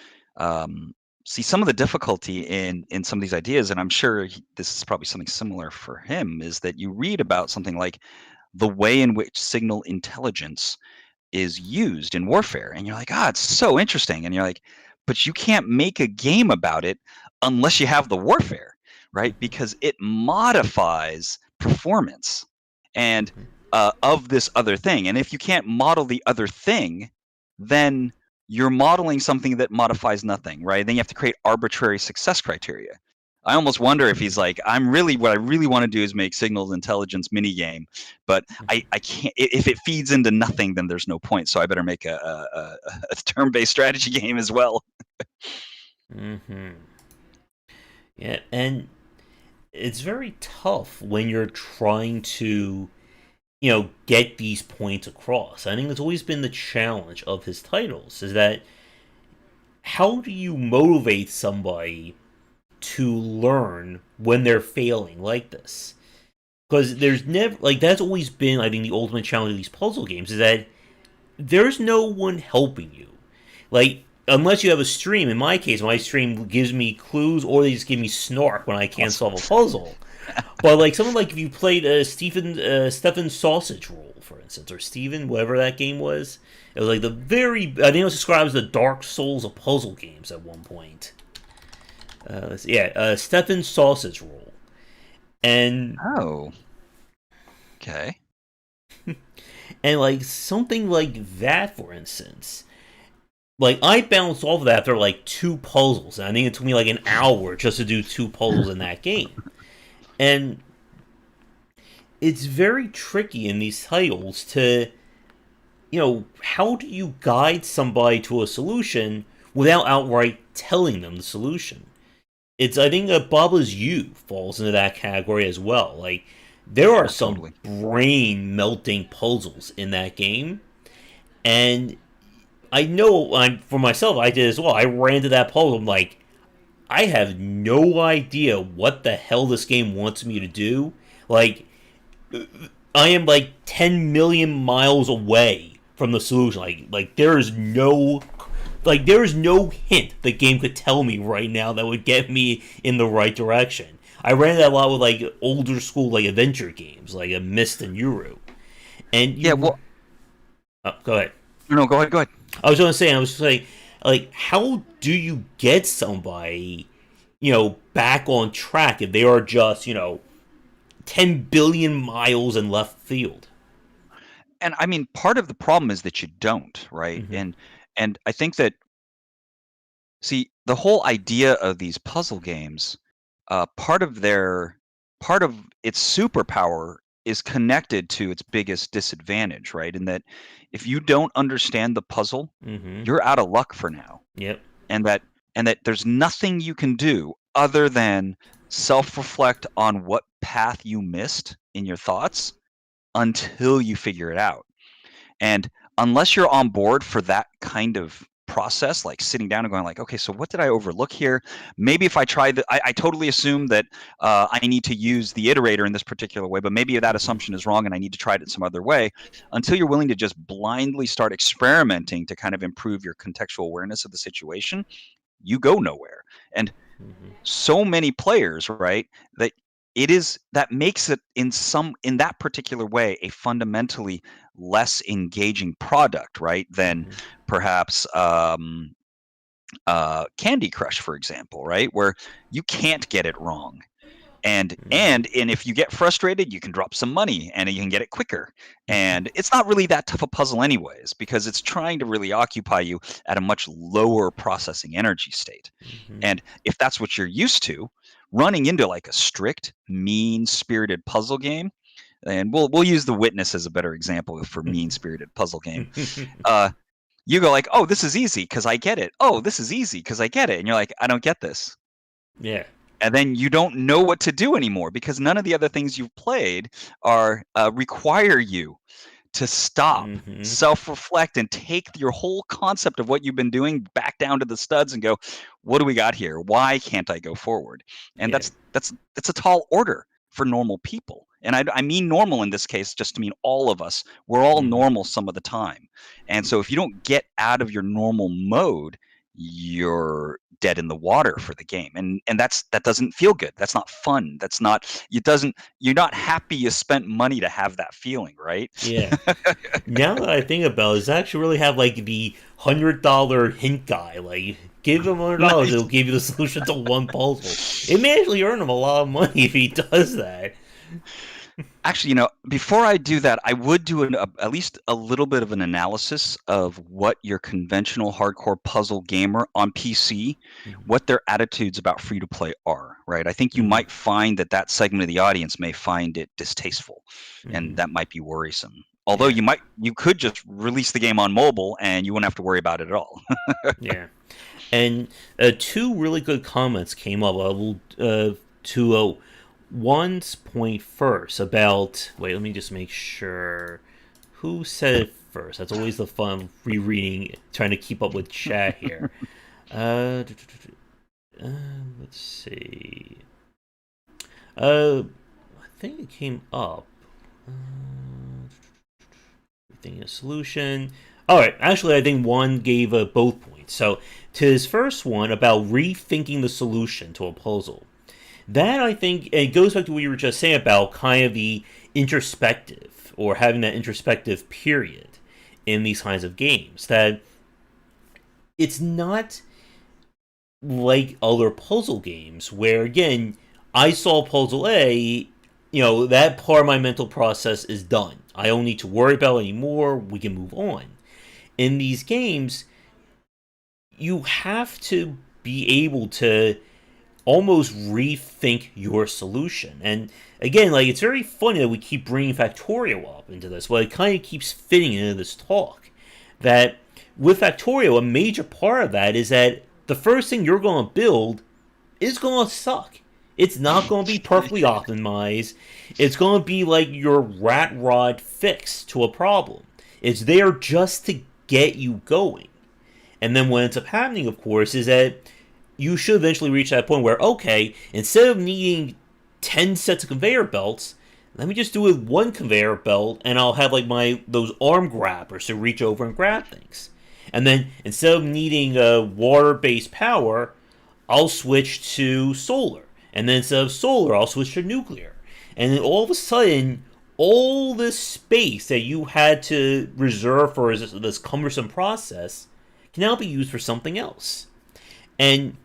see some of the difficulty in some of these ideas, and I'm sure this is probably something similar for him, is that you read about something like the way in which signal intelligence is used in warfare, and you're like, it's so interesting, and you're like, but you can't make a game about it unless you have the warfare, right? Because it modifies performance and Mm-hmm. of this other thing. And if you can't model the other thing, then you're modeling something that modifies nothing, right? Then you have to create arbitrary success criteria. I almost wonder if he's like, what I really want to do is make signals intelligence mini game, but I can't. If it feeds into nothing, then there's no point. So I better make a turn-based strategy game as well. Mm-hmm. Yeah, and it's very tough when you're trying to get these points across. I think that's always been the challenge of his titles is that how do you motivate somebody to learn when they're failing like this? Because there's never like that's always been I think the ultimate challenge of these puzzle games is that there's no one helping you. Like unless you have a stream. In my case, my stream gives me clues or they just give me snark when I can't Awesome. solve a puzzle. But like someone like if you played Stephen Sausage Roll, for instance, or Steven, whatever that game was, it was like the very I think it was described as the Dark Souls of puzzle games at one point. Stephen Sausage Roll, and Oh, okay. like something like that, for instance. Like I bounced off of that after like two puzzles, and I think it took me like an hour just to do two puzzles in that game. And it's very tricky in these titles to how do you guide somebody to a solution without outright telling them the solution? It's I think that Baba's You falls into that category as well. Like there are Oh, some totally. brain melting puzzles in that game, and I know for myself I did as well. I ran to that puzzle. I'm like, I have no idea what the hell this game wants me to do. Like I am like 10 million miles away from the solution. Like there is no hint the game could tell me right now that would get me in the right direction. I ran that a lot with like older school like adventure games like a Myst and Uru. And Yeah. you Well, go ahead. no. Go ahead. Go ahead. I was saying like how do you get somebody back on track if they are just 10 billion miles in left field. And I mean, part of the problem is that you don't, right? Mm-hmm. And I think that, see, the whole idea of these puzzle games, part of its superpower is connected to its biggest disadvantage, right? In that if you don't understand the puzzle, Mm-hmm. you're out of luck for now. Yep. And that there's nothing you can do other than self-reflect on what path you missed in your thoughts until you figure it out. And unless you're on board for that kind of process, like sitting down and going like, okay, so what did I overlook here? Maybe if I try I totally assume that I need to use the iterator in this particular way, but maybe that Mm-hmm. assumption is wrong and I need to try it some other way. Until you're willing to just blindly start experimenting to kind of improve your contextual awareness of the situation, you go nowhere. And Mm-hmm. so many players, right, that that makes it in that particular way a fundamentally less engaging product, right, than Mm-hmm. perhaps Candy Crush, for example, right, where you can't get it wrong. And if you get frustrated, you can drop some money and you can get it quicker. Mm-hmm. And it's not really that tough a puzzle anyways, because it's trying to really occupy you at a much lower processing energy state. Mm-hmm. And if that's what you're used to, running into like a strict, mean-spirited puzzle game, and we'll use The Witness as a better example for mean-spirited puzzle game. You go like, oh, this is easy because I get it. Oh, this is easy because I get it. And you're like, I don't get this. Yeah. And then you don't know what to do anymore because none of the other things you've played are require you to stop, Mm-hmm. self-reflect, and take your whole concept of what you've been doing back down to the studs and go, what do we got here? Why can't I go forward? And Yeah. that's a tall order for normal people. And I mean normal in this case just to mean all of us. We're all Mm-hmm. normal some of the time. And so if you don't get out of your normal mode, you're dead in the water for the game. And that doesn't feel good. That's not fun. That's not it doesn't you're not happy you spent money to have that feeling, right? Yeah. Now that I think about it, Zach should really have like the $100 hint guy. Like, give him $100, it'll Nice. give you the solution to one puzzle. It may actually earn him a lot of money if he does that. Actually, before I do that, I would do at least a little bit of an analysis of what your conventional hardcore puzzle gamer on PC, Mm-hmm. what their attitudes about free to play are, right? I think you Mm-hmm. might find that segment of the audience may find it distasteful, Mm-hmm. and that might be worrisome. Although Yeah. you could just release the game on mobile and you wouldn't have to worry about it at all. Yeah. And two really good comments came up. To one's point first about. Wait, let me just make sure. Who said it first? That's always the fun rereading, trying to keep up with chat here. Uh, let's see. I think it came up. Rethinking a solution. All right, actually, I think one gave both points. So, to his first one about rethinking the solution to a puzzle, that I think it goes back to what you were just saying about kind of the introspective or having that introspective period in these kinds of games. That it's not like other puzzle games where, again, I solve puzzle A, that part of my mental process is done. I don't need to worry about it anymore. We can move on. In these games, you have to be able to almost rethink your solution. And again, like, it's very funny that we keep bringing Factorio up into this, but it kind of keeps fitting into this talk. That with Factorio, a major part of that is that the first thing you're going to build is going to suck. It's not going to be perfectly optimized. It's going to be like your rat rod fix to a problem. It's there just to get you going. And then what ends up happening, of course, is that you should eventually reach that point where, okay, instead of needing 10 sets of conveyor belts, let me just do it with one conveyor belt, and I'll have like those arm grabbers to reach over and grab things. And then instead of needing water-based power, I'll switch to solar. And then instead of solar, I'll switch to nuclear. And then all of a sudden, all this space that you had to reserve for this cumbersome process can now be used for something else. And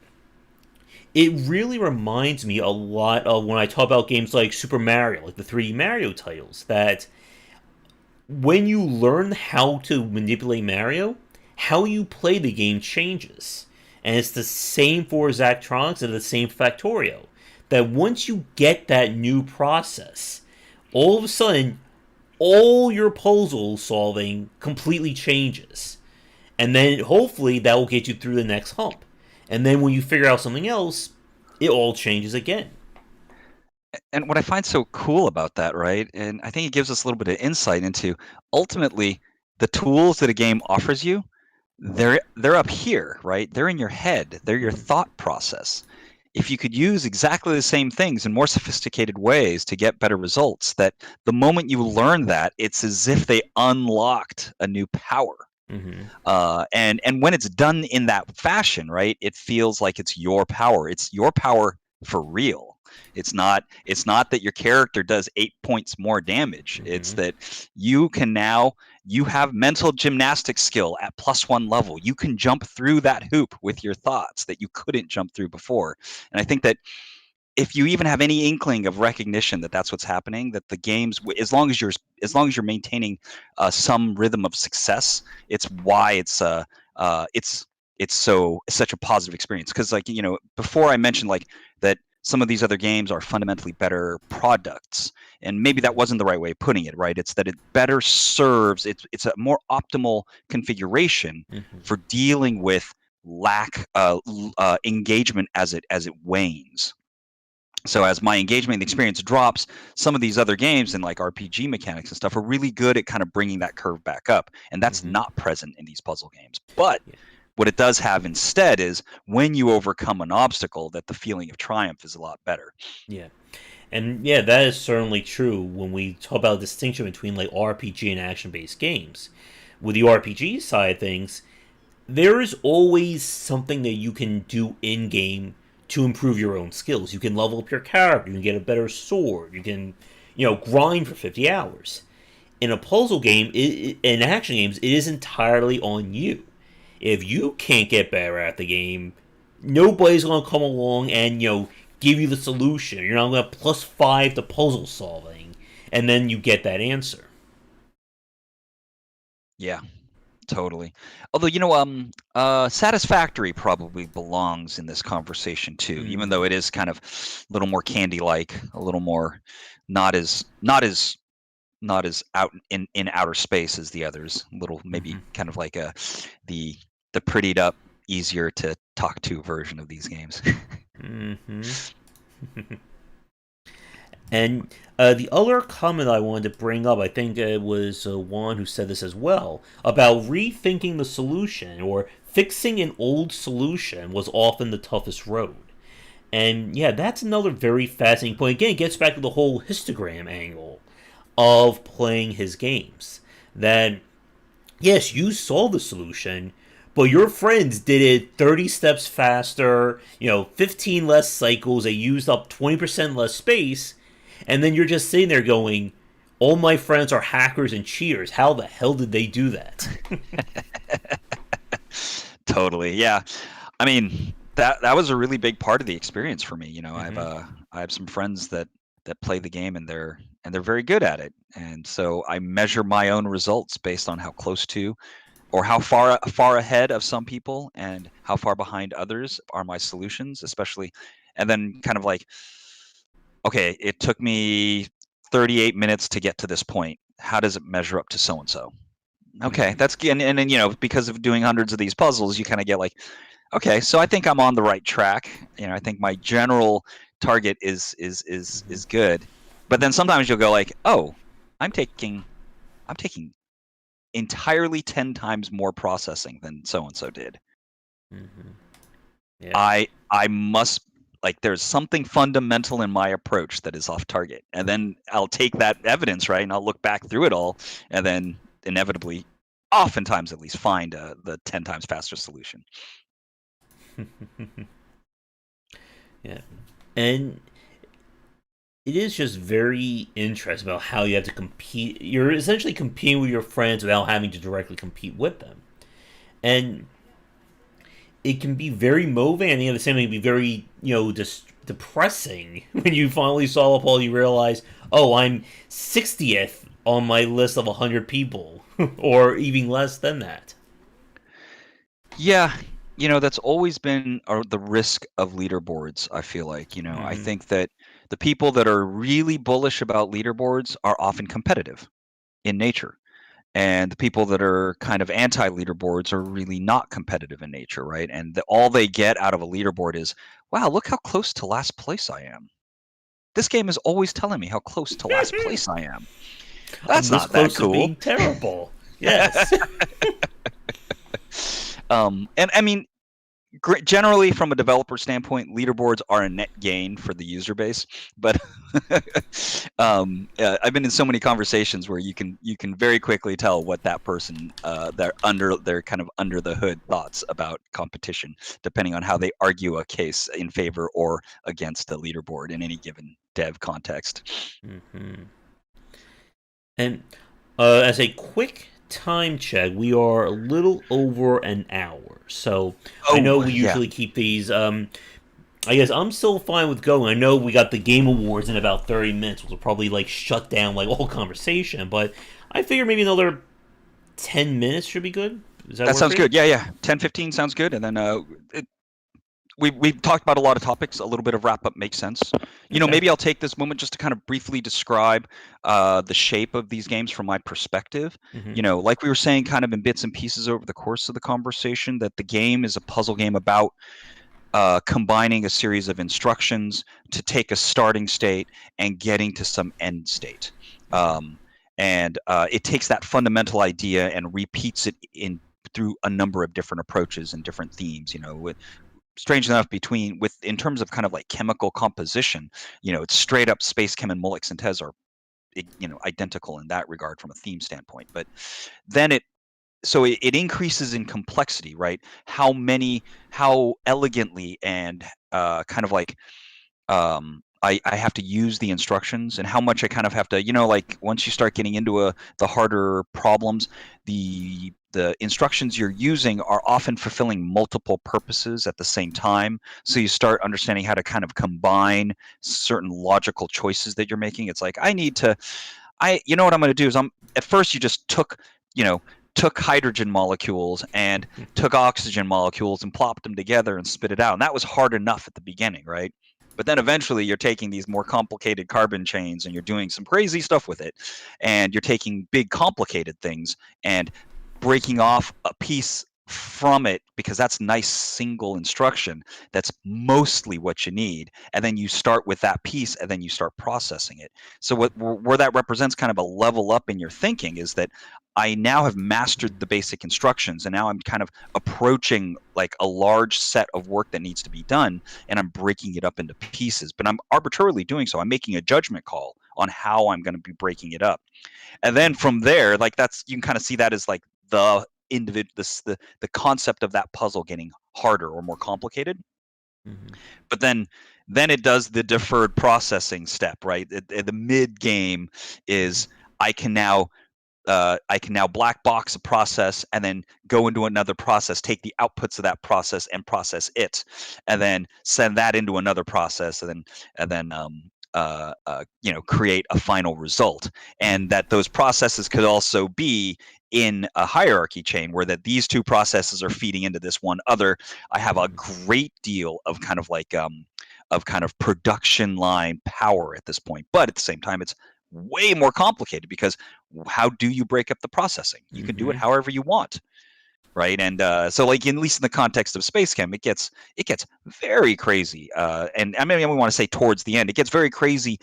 it really reminds me a lot of when I talk about games like Super Mario, like the 3D Mario titles, that when you learn how to manipulate Mario, how you play the game changes. And it's the same for Zachtronics and the same for Factorio. That once you get that new process, all of a sudden, all your puzzle solving completely changes. And then hopefully that will get you through the next hump. And then when you figure out something else, it all changes again. And what I find so cool about that, right? And I think it gives us a little bit of insight into ultimately the tools that a game offers you. They're up here, right? They're in your head. They're your thought process. If you could use exactly the same things in more sophisticated ways to get better results, that the moment you learn that, it's as if they unlocked a new power. Mm-hmm. And when it's done in that fashion, right, it feels like it's your power. It's your power for real. It's not that your character does 8 points more damage. Mm-hmm. It's that you have mental gymnastics skill at +1 level. You can jump through that hoop with your thoughts that you couldn't jump through before. And I think that if you even have any inkling of recognition that that's what's happening, that the games, as long as you're maintaining some rhythm of success, it's why it's such a positive experience. Because before I mentioned that some of these other games are fundamentally better products, and maybe that wasn't the right way of putting it, right? It's that it better serves, it's a more optimal configuration Mm-hmm. for dealing with lack engagement as it wanes. So as my engagement and experience drops, some of these other games and like RPG mechanics and stuff are really good at kind of bringing that curve back up, and that's Mm-hmm. not present in these puzzle games. But Yeah. what it does have instead is when you overcome an obstacle, that the feeling of triumph is a lot better. Yeah. And yeah, that is certainly true when we talk about the distinction between like RPG and action based games. With the RPG side of things, there is always something that you can do in game to improve your own skills. You can level up your character, you can get a better sword, you can, grind for 50 hours. In a puzzle game, in action games, it is entirely on you. If you can't get better at the game, nobody's going to come along and, give you the solution. You're not going to +5 to puzzle solving, and then you get that answer. Yeah, totally. Although, satisfactory probably belongs in this conversation too, even Mm-hmm. though it is kind of a little more candy-like, a little more not as out in outer space as the others. A little maybe Mm-hmm. kind of like the the prettied up, easier to talk to version of these games. Mm-hmm. And the other comment I wanted to bring up, I think it was one who said this as well, about rethinking the solution or fixing an old solution was often the toughest road. And yeah, that's another very fascinating point. Again, it gets back to the whole histogram angle of playing his games. That, yes, you saw the solution, but your friends did it 30 steps faster, 15 less cycles, they used up 20% less space, and then you're just sitting there going, all my friends are hackers and cheaters. How the hell did they do that? Totally. Yeah. I mean, that was a really big part of the experience for me. Mm-hmm. I have some friends that play the game, and they're very good at it. And so I measure my own results based on how close to or how far ahead of some people and how far behind others are my solutions, especially. And then kind of like, okay, it took me 38 minutes to get to this point. How does it measure up to so and so? Okay, Mm-hmm. that's good. And then because of doing hundreds of these puzzles, you kind of get like, okay, so I think I'm on the right track. I think my general target is good. But then sometimes you'll go like, oh, I'm taking entirely 10 times more processing than so and so did. Mm-hmm. Yeah. I must, like, there's something fundamental in my approach that is off target. And then I'll take that evidence, right, and I'll look back through it all, and then inevitably, oftentimes at least, find the 10 times faster solution. Yeah. And it is just very interesting about how you have to compete. You're essentially competing with your friends without having to directly compete with them. And it can be very moving. I think at the same time, it can be very, just depressing when you finally solve a puzzle. You realize, oh, I'm 60th on my list of 100 people, or even less than that. Yeah, that's always been the risk of leaderboards, I feel like. I Mm-hmm. think that the people that are really bullish about leaderboards are often competitive in nature. And the people that are kind of anti-leaderboards are really not competitive in nature, right? And all they get out of a leaderboard is, wow, look how close to last place I am. This game is always telling me how close to last place I am. I'm That's this not that close to cool. being terrible. Yes. And I mean, generally from a developer standpoint, leaderboards are a net gain for the user base, but I've been in so many conversations where you can very quickly tell what that person their kind of under the hood thoughts about competition, depending on how they argue a case in favor or against a leaderboard in any given dev context. Mm-hmm. And as a quick time check, we are a little over an hour. So I know Oh we yeah. usually keep these. I guess I'm still fine with going. I know we got the Game Awards in about 30 minutes, which will probably like shut down like all conversation. But I figure maybe another 10 minutes should be good. Does that That work sounds for you? good. Yeah, yeah. 10-15 sounds good. And then we've talked about a lot of topics. A little bit of wrap up makes sense. Okay. Maybe I'll take this moment just to kind of briefly describe the shape of these games from my perspective. Mm-hmm. Like we were saying, kind of in bits and pieces over the course of the conversation, that the game is a puzzle game about combining a series of instructions to take a starting state and getting to some end state. Mm-hmm. Um, and it takes that fundamental idea and repeats it in through a number of different approaches and different themes. Strange enough, in terms of kind of like chemical composition, it's straight up Space Chem, and Mulix and Tez are identical in that regard from a theme standpoint. But then it increases in complexity, right? How elegantly and kind of like I have to use the instructions, and how much I kind of have to, like once you start getting into the harder problems, the instructions you're using are often fulfilling multiple purposes at the same time. So you start understanding how to kind of combine certain logical choices that you're making. It's like you know what I'm going to do is at first you just you know, took hydrogen molecules and took oxygen molecules and plopped them together and spit it out. And that was hard enough at the beginning, right? But then eventually you're taking these more complicated carbon chains and you're doing some crazy stuff with it. And you're taking big complicated things and breaking off a piece from it, because that's nice single instruction. That's mostly what you need. And then you start with that piece and then you start processing it. So where that represents kind of a level up in your thinking is that I now have mastered the basic instructions, and now I'm kind of approaching like a large set of work that needs to be done, and I'm breaking it up into pieces. But I'm arbitrarily doing so. I'm making a judgment call on how I'm going to be breaking it up. And then from there, like you can kind of see that as like the the concept of that puzzle getting harder or more complicated. Mm-hmm. But then it does the deferred processing step, right? The mid game is I can now black box a process and then go into another process, take the outputs of that process and process it, and then send that into another process, and then create a final result. And that those processes could also be in a hierarchy chain where that these two processes are feeding into this one other. I have a great deal of kind of production line power at this point, but at the same time it's way more complicated, because how do you break up the processing? You can do it Mm-hmm. however you want, right? And so like at least in the context of Space Chem, it gets very crazy. And I mean, we want to say towards the end, it gets very crazy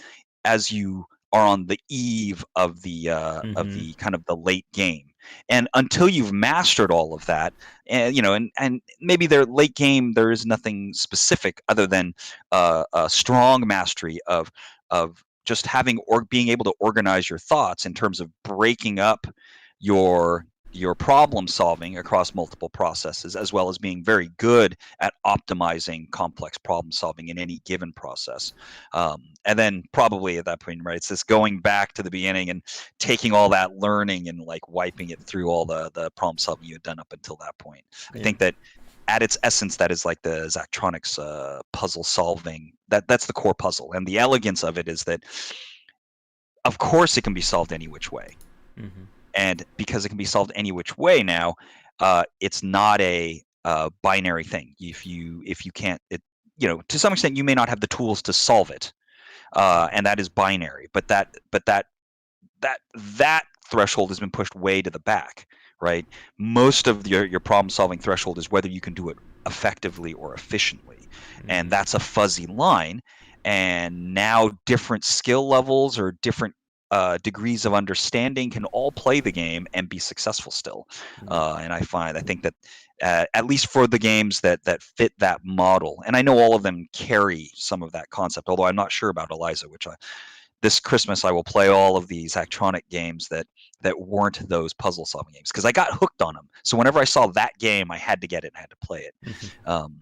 as you are on the eve of Mm-hmm. the kind of the late game. And until you've mastered all of that, and maybe their late game, there is nothing specific other than a strong mastery of just having or being able to organize your thoughts in terms of breaking up your problem solving across multiple processes, as well as being very good at optimizing complex problem solving in any given process. And then probably at that point, right, it's this going back to the beginning and taking all that learning and like wiping it through all the problem solving you had done up until that point. I Yeah. think that at its essence, that is like the Zachtronics puzzle solving. That's the core puzzle, and the elegance of it is that, of course, it can be solved any which way, Mm-hmm. and because it can be solved any which way now, it's not a binary thing. If you can't, to some extent, you may not have the tools to solve it, and that is binary. But that threshold has been pushed way to the back, right? Most of your problem solving threshold is whether you can do it effectively or efficiently, and that's a fuzzy line. And now different skill levels or different degrees of understanding can all play the game and be successful still. And I think that at least for the games that fit that model, and I know all of them carry some of that concept, although I'm not sure about Eliza, which this Christmas I will play all of these Zachtronic games that weren't those puzzle solving games, because I got hooked on them. So whenever I saw that game, I had to get it and had to play it. Mm-hmm.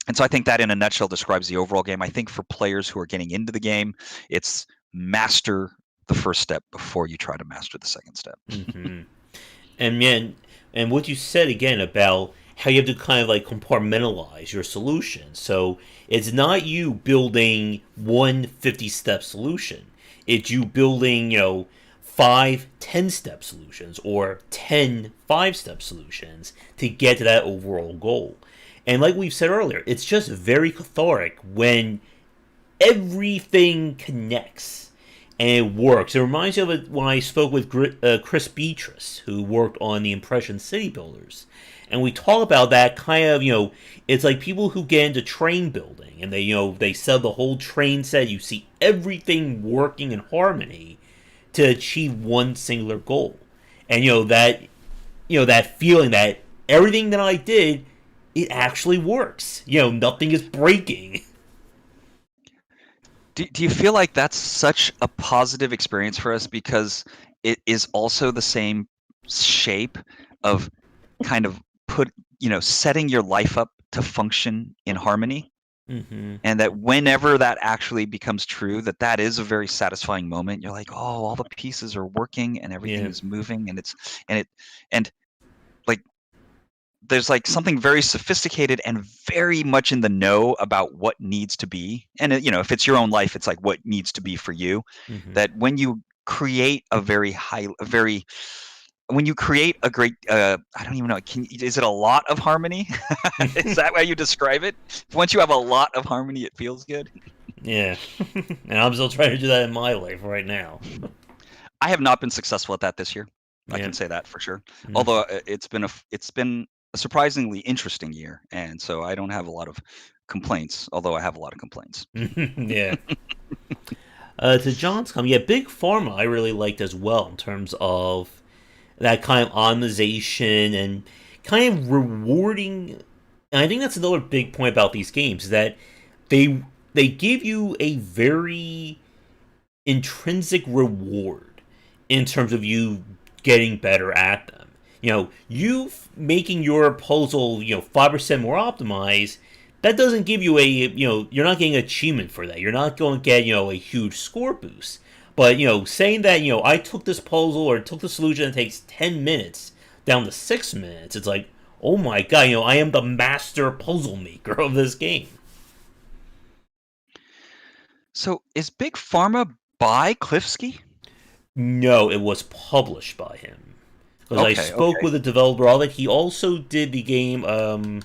And so I think that in a nutshell describes the overall game. I think for players who are getting into the game, it's master the first step before you try to master the second step. Mm-hmm. And man, and what you said again about how you have to kind of like compartmentalize your solution. So it's not you building one 50-step solution. It's you building, 5 10-step solutions or 10 5-step solutions to get to that overall goal. And like we've said earlier, it's just very cathartic when everything connects and it works. It reminds me of it when I spoke with Chris Beatrice, who worked on the Impression City Builders, and we talk about that kind of, it's like people who get into train building and they sell the whole train set. You see everything working in harmony to achieve one singular goal, and that feeling that everything that I did, it actually works. Nothing is breaking. Do you feel like that's such a positive experience for us, because it is also the same shape of kind of setting your life up to function in harmony? Mm-hmm. And that whenever that actually becomes true, that is a very satisfying moment. You're like, oh, all the pieces are working and everything Yeah. is moving, and like there's like something very sophisticated and very much in the know about what needs to be. And if it's your own life, it's like what needs to be for you. Mm-hmm. That when you create when you create a great, I don't even know, is it a lot of harmony? Is that how you describe it? Once you have a lot of harmony, it feels good. Yeah. And I'm still trying to do that in my life right now. I have not been successful at that this year. I Yeah. can say that for sure. Mm-hmm. Although it's been a surprisingly interesting year, and so I don't have a lot of complaints. Although I have a lot of complaints. Yeah. To John's comment, yeah, Big Pharma I really liked as well in terms of that kind of optimization and kind of rewarding. And I think that's another big point about these games, that they give you a very intrinsic reward in terms of you getting better at them. You making your puzzle 5% more optimized. That doesn't give you you're not getting an achievement for that. You're not going to get a huge score boost. But saying that I took this puzzle or took the solution that takes 10 minutes down to 6 minutes, it's like, oh my god, I am the master puzzle maker of this game. So is Big Pharma by Klifsky? No, it was published by him. Because I Okay, spoke okay. with a developer of it. He also did the game Mondo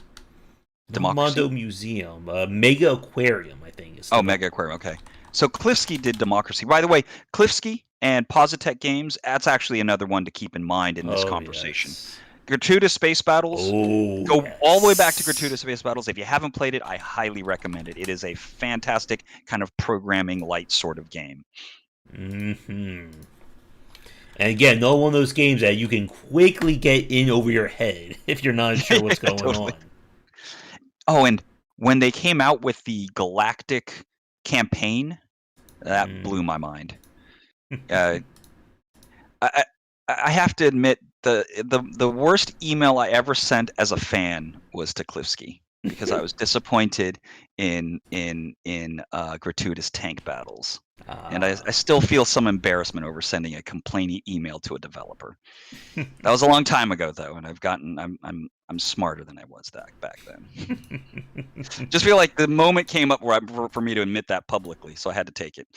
Democracy? Museum, Mega Aquarium, I think is Oh, the Mega Aquarium. Okay. So Klifsky did Democracy. By the way, Klifsky and Positech Games, that's actually another one to keep in mind in this Oh conversation. yes. Gratuitous Space Battles. Oh Go all the way back to yes. Gratuitous Space Battles. If you haven't played it, I highly recommend it. It is a fantastic kind of programming light sort of game. Mm-hmm. And again, another one of those games that you can quickly get in over your head if you're not sure what's going Totally. on. Oh, and when they came out with the Galactic campaign, that blew my mind. I have to admit, the worst email I ever sent as a fan was to Klifsky. because I was disappointed in gratuitous tank battles, and I still feel some embarrassment over sending a complaining email to a developer. That was a long time ago, though, and I'm smarter than I was back then. Just feel like the moment came up where for me to admit that publicly, so I had to take it.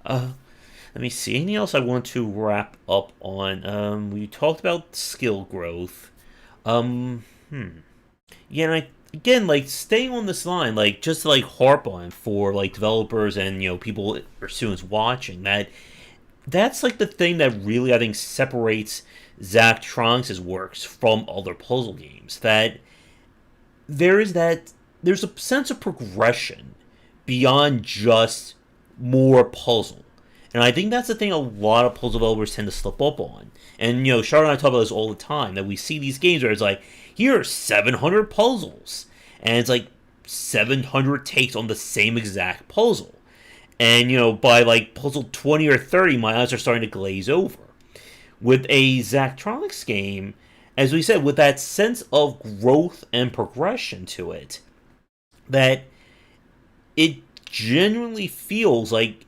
Let me see. Anything else I want to wrap up on? We talked about skill growth. Um, yeah, and again, like staying on this line, like just to, like harp on for like developers and people or students watching that's like the thing that really I think separates Zachtronics' works from other puzzle games. There's a sense of progression beyond just more puzzle. And I think that's the thing a lot of puzzle developers tend to slip up on. And Charlotte and I talk about this all the time, that we see these games where it's like, here are 700 puzzles. And it's like 700 takes on the same exact puzzle. And by like puzzle 20 or 30, my eyes are starting to glaze over. With a Zachtronics game, as we said, with that sense of growth and progression to it, that it genuinely feels like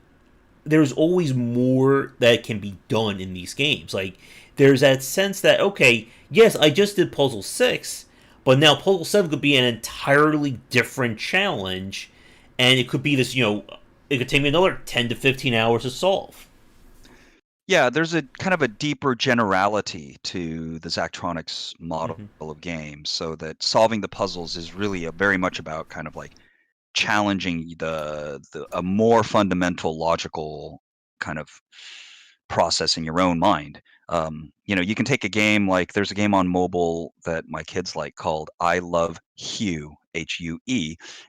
there's always more that can be done in these games. Like, there's that sense that, okay, yes, I just did puzzle 6, but now puzzle 7 could be an entirely different challenge, and it could be this, it could take me another 10 to 15 hours to solve. Yeah, there's a kind of a deeper generality to the Zachtronics model Mm-hmm. of games, so that solving the puzzles is really very much about kind of like challenging a more fundamental logical kind of process in your own mind. You can take a game like there's a game on mobile that my kids like called I Love Hue, Hue,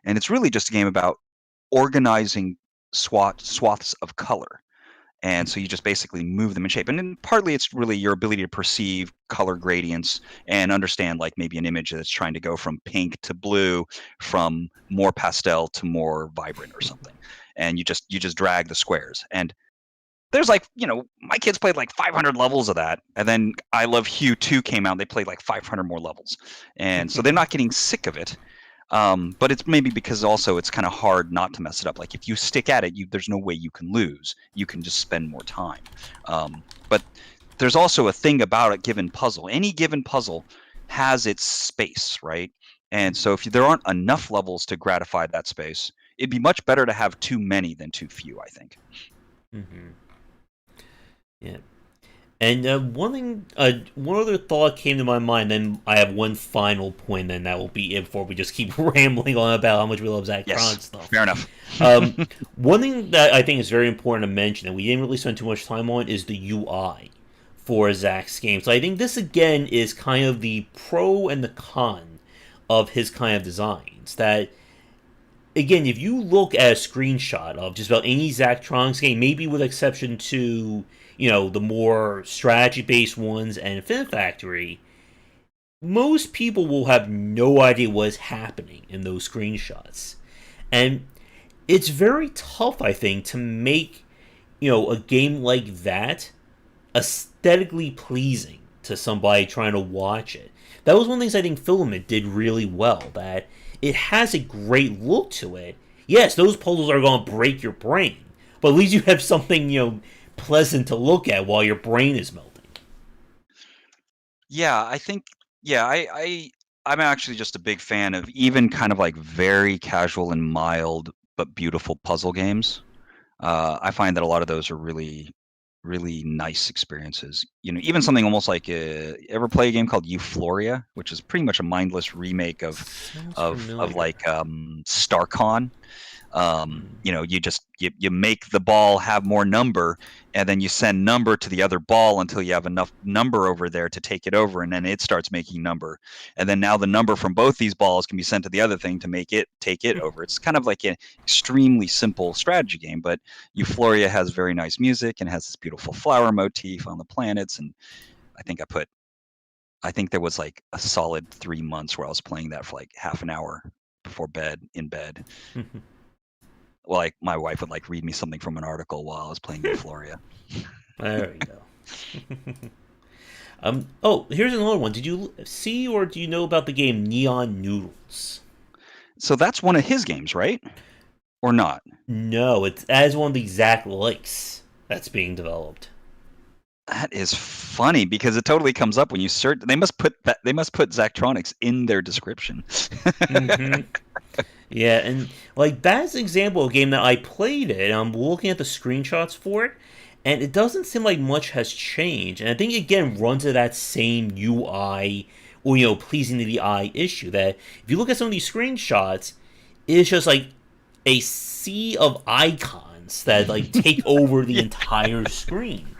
and it's really just a game about organizing swaths of color. And so you just basically move them in shape. And then partly it's really your ability to perceive color gradients and understand like maybe an image that's trying to go from pink to blue, from more pastel to more vibrant or something. And you just drag the squares. And there's like, my kids played like 500 levels of that. And then I Love Hue 2 came out and they played like 500 more levels. And so they're not getting sick of it. But it's maybe because also it's kind of hard not to mess it up. Like if you stick at it, there's no way you can lose. You can just spend more time. But there's also a thing about a given puzzle. Any given puzzle has its space, right? And so if there aren't enough levels to gratify that space, it'd be much better to have too many than too few, I think. Mm-hmm. Yeah. And one other thought came to my mind. Then I have one final point. Then that will be it before we just keep rambling on about how much we love Zachtronics Yes, stuff. fair enough. One thing that I think is very important to mention, and we didn't really spend too much time on, is the UI for Zach's game. So I think this again is kind of the pro and the con of his kind of designs. That again, if you look at a screenshot of just about any Zachtronics game, maybe with exception to the more strategy-based ones and Infinite Factory, most people will have no idea what's happening in those screenshots. And it's very tough, I think, to make, a game like that aesthetically pleasing to somebody trying to watch it. That was one of the things I think Filament did really well, that it has a great look to it. Yes, those puzzles are going to break your brain, but at least you have something, pleasant to look at while your brain is melting. Yeah, I think yeah, I'm actually just a big fan of even kind of like very casual and mild but beautiful puzzle games. I find that a lot of those are really, really nice experiences. Even something almost like ever play a game called Euphoria, which is pretty much a mindless remake of Sounds of familiar. like StarCon. You make the ball have more number, and then you send number to the other ball until you have enough number over there to take it over, and then it starts making number, and then now the number from both these balls can be sent to the other thing to make it take it over. It's kind of like an extremely simple strategy game, but Euphoria has very nice music and has this beautiful flower motif on the planets. And i think i put I think there was like a solid 3 months where I was playing that for like half an hour before bed, in bed. Well, like my wife would like read me something from an article while I was playing Euphoria. There we go. Oh, here's another one. Did you see or do you know about the game Neon Noodles? So that's one of his games, right? Or not? No, it's as one of the exact likes that's being developed. That is funny because it totally comes up when you search. They must put that. They must put Zachtronics in their description. Mm-hmm. Yeah, and like that's an example of a game that I played it. I'm looking at the screenshots for it, and it doesn't seem like much has changed. And I think it again runs into that same UI or pleasing to the eye issue that if you look at some of these screenshots, it's just like a sea of icons that like take over the Yeah, entire screen.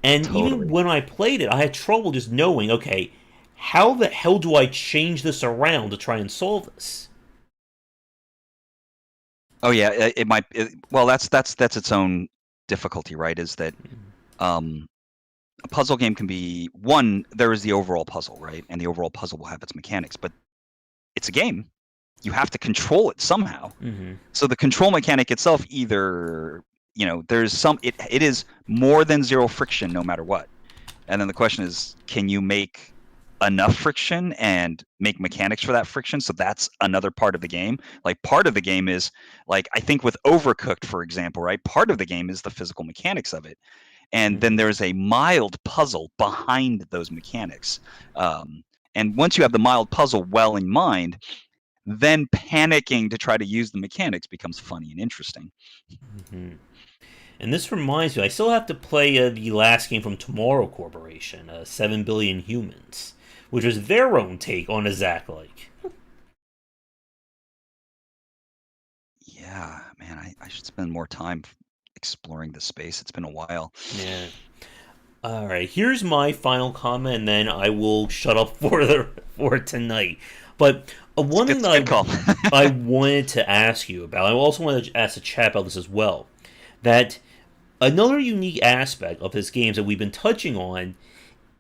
And even totally. when I played it, I had trouble just knowing, okay, how the hell do I change this around to try and solve this? Oh yeah, it might. Well, that's its own difficulty, right? Is that um, a puzzle game can be one. There is the overall puzzle, right? And the overall puzzle will have its mechanics, but it's a game. You have to control it somehow. Mm-hmm. So the control mechanic itself, either there's some. It is more than zero friction, no matter what. And then the question is, can you make enough friction and make mechanics for that friction? So that's another part of the game. Like part of the game is like I think with Overcooked, for example, right? Part of the game is the physical mechanics of it, and then Mm-hmm. there's a mild puzzle behind those mechanics. And once you have the mild puzzle well in mind, then panicking to try to use the mechanics becomes funny and interesting. Mm-hmm. And this reminds me, I still have to play the last game from Tomorrow Corporation, 7 Billion Humans, which was their own take on a Zack like. Yeah, man, I should spend more time exploring the space. It's been a while. Yeah. Alright, here's my final comment, and then I will shut up for tonight. But It's one good, thing it's a good that call. I wanted to ask you about, I also wanted to ask the chat about this as well, that another unique aspect of his games that we've been touching on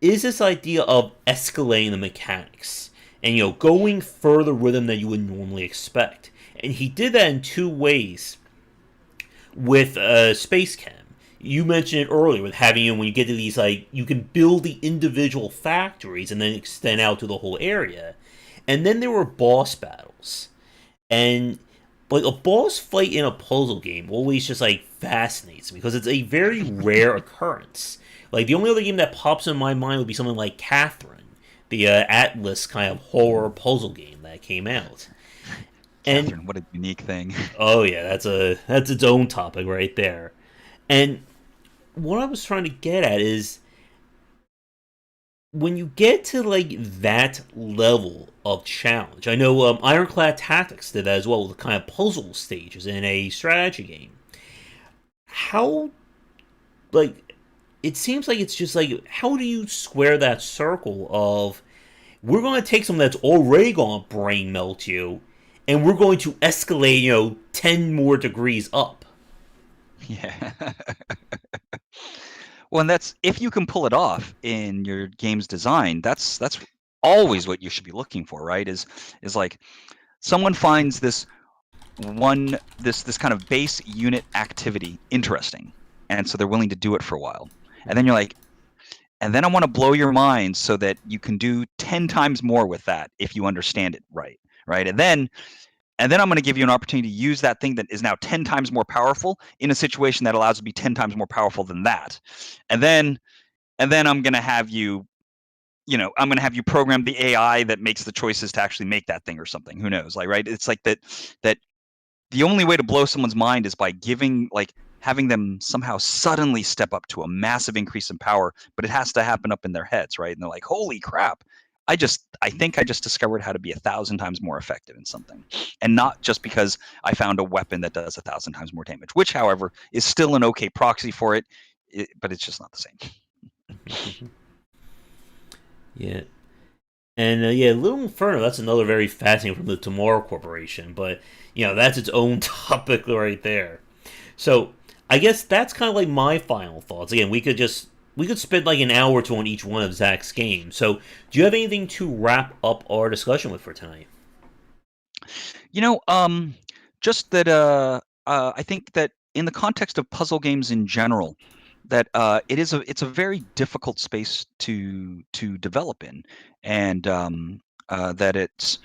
is this idea of escalating the mechanics and going further with them than you would normally expect. And he did that in two ways with Space Chem. You mentioned it earlier with having when you get to these like you can build the individual factories and then extend out to the whole area. And then there were boss battles. And like a boss fight in a puzzle game always just like fascinates me because it's a very rare occurrence. Like the only other game that pops in my mind would be something like Catherine, the Atlas kind of horror puzzle game that came out. And Catherine, what a unique thing. oh yeah, that's its own topic right there. And what I was trying to get at is when you get to like that level of challenge. I know Ironclad Tactics did that as well with the kind of puzzle stages in a strategy game. How like it seems like it's just like how do you square that circle of we're going to take something that's already going to brain melt you and we're going to escalate 10 more degrees up. Yeah. Well, and that's if you can pull it off in your game's design, that's always what you should be looking for, right? Is like someone finds this kind of base unit activity interesting, and so they're willing to do it for a while. And then you're like, and then I want to blow your mind so that you can do 10 times more with that if you understand it right, right? And then I'm going to give you an opportunity to use that thing that is now 10 times more powerful in a situation that allows it to be 10 times more powerful than that. And then I'm going to have you, I'm going to have you program the AI that makes the choices to actually make that thing or something. Who knows? Like, right? It's like that the only way to blow someone's mind is by having them somehow suddenly step up to a massive increase in power, but it has to happen up in their heads, right? And they're like, holy crap. I think I just discovered how to be 1,000 times more effective in something, and not just because I found a weapon that does 1,000 times more damage, which, however, is still an okay proxy for it, but it's just not the same. Yeah. And yeah, Little Inferno, that's another very fascinating from the Tomorrow Corporation, but that's its own topic right there. So I guess that's kind of like my final thoughts. Again, we could spend like an hour or two on each one of Zach's games. So do you have anything to wrap up our discussion with for tonight? You know, just that I think that in the context of puzzle games in general, that it's a very difficult space to develop in, and that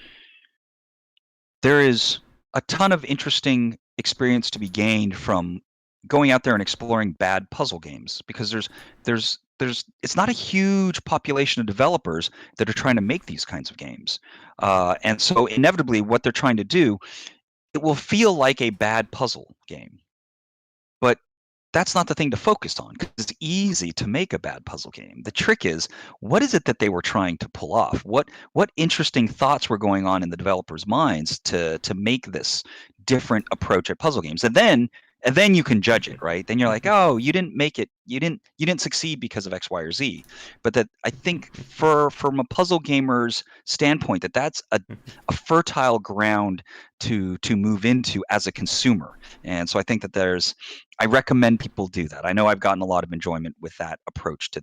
there is a ton of interesting experience to be gained from going out there and exploring bad puzzle games, because there's it's not a huge population of developers that are trying to make these kinds of games, and so inevitably what they're trying to do, it will feel like a bad puzzle game, but that's not the thing to focus on, because it's easy to make a bad puzzle game. The trick is, what is it that they were trying to pull off? What interesting thoughts were going on in the developers' minds to make this different approach at puzzle games? And then you can judge it, right? Then you're like, oh, you didn't make it, you didn't succeed because of X, Y, or Z. But that, I think, from a puzzle gamer's standpoint, that's a fertile ground to move into as a consumer. And so I think that I recommend people do that. I know I've gotten a lot of enjoyment with that approach to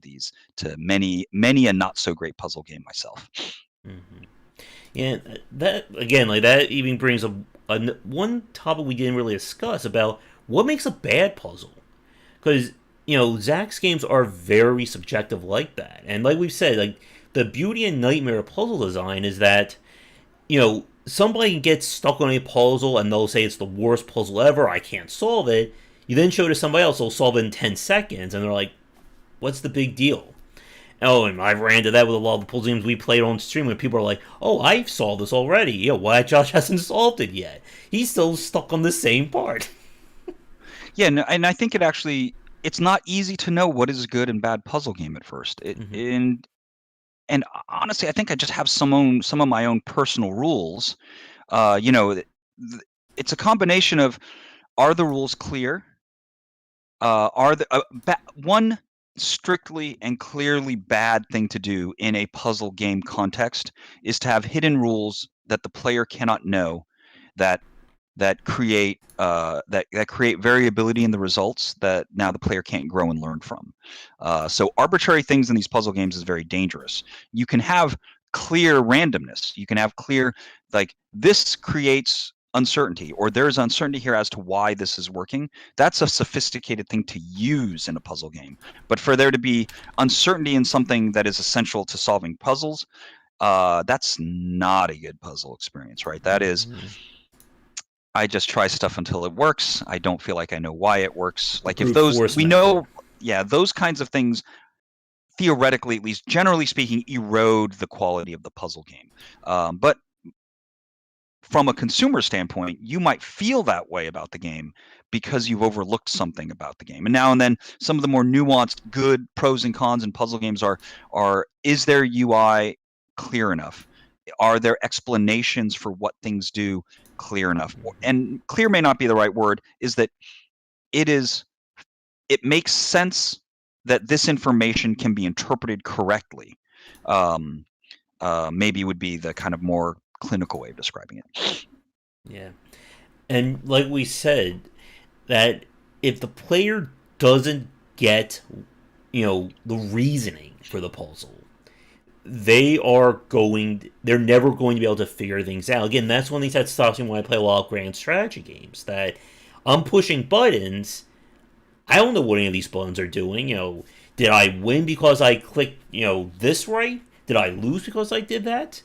many a not so great puzzle game myself. Mm-hmm. Yeah, that again, like that even brings up one topic we didn't really discuss about what makes a bad puzzle. Because Zach's games are very subjective like that, and like we've said, like the beauty and nightmare of puzzle design is that somebody can get stuck on a puzzle and they'll say it's the worst puzzle ever. I can't solve it. You then show it to somebody else, they'll solve it in 10 seconds, and they're like, "What's the big deal?" Oh, and I've ran into that with a lot of the puzzle games we played on stream when people are like, "Oh, I've solved this already. Why Josh hasn't solved it yet? He's still stuck on the same part." Yeah, and I think it's not easy to know what is a good and bad puzzle game at first. And honestly, I think I just have some of my own personal rules. It's a combination of, are the rules clear? One strictly and clearly bad thing to do in a puzzle game context is to have hidden rules that the player cannot know, that create variability in the results that now the player can't grow and learn from. So arbitrary things in these puzzle games is very dangerous. You can have clear randomness. You can have clear, like, this creates uncertainty, or there's uncertainty here as to why this is working. That's a sophisticated thing to use in a puzzle game. But for there to be uncertainty in something that is essential to solving puzzles, that's not a good puzzle experience, right? That is, I just try stuff until it works. I don't feel like I know why it works. Like, if those, we know, yeah, those kinds of things, theoretically, at least generally speaking, erode the quality of the puzzle game. But from a consumer standpoint, you might feel that way about the game because you've overlooked something about the game. And now and then, some of the more nuanced, good pros and cons in puzzle games are is their UI clear enough? Are there explanations for what things do clear enough? And clear may not be the right word, is that it makes sense that this information can be interpreted correctly. Maybe would be the kind of more clinical way of describing it. Yeah. And like we said, that if the player doesn't get, the reasoning for the puzzle, they're never going to be able to figure things out. Again, that's one of these that stops me when I play a lot of grand strategy games, that I'm pushing buttons. I don't know what any of these buttons are doing. Did I win because I clicked, this right? Did I lose because I did that?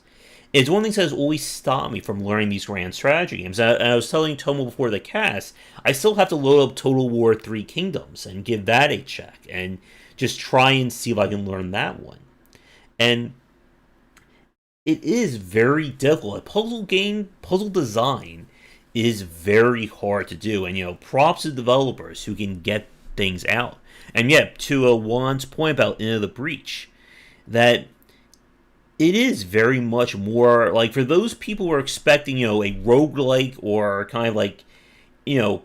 It's one of the things that has always stopped me from learning these grand strategy games. And I was telling Tomo before the cast, I still have to load up Total War 3 Kingdoms and give that a check and just try and see if I can learn that one. And it is very difficult. Puzzle design is very hard to do. And, props to developers who can get things out. And yet, to Juan's point about Into the Breach, that it is very much more like, for those people who are expecting, a roguelike or kind of like,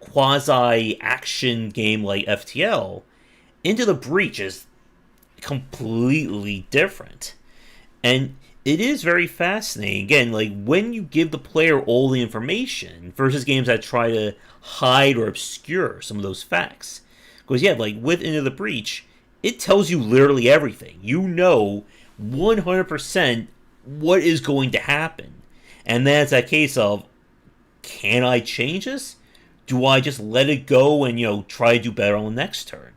quasi action game like FTL, Into the Breach is completely different. And it is very fascinating. Again, like, when you give the player all the information versus games that try to hide or obscure some of those facts. Because, yeah, like with Into the Breach, it tells you literally everything. 100% what is going to happen. And then it's that case of, can I change this? Do I just let it go and, try to do better on the next turn?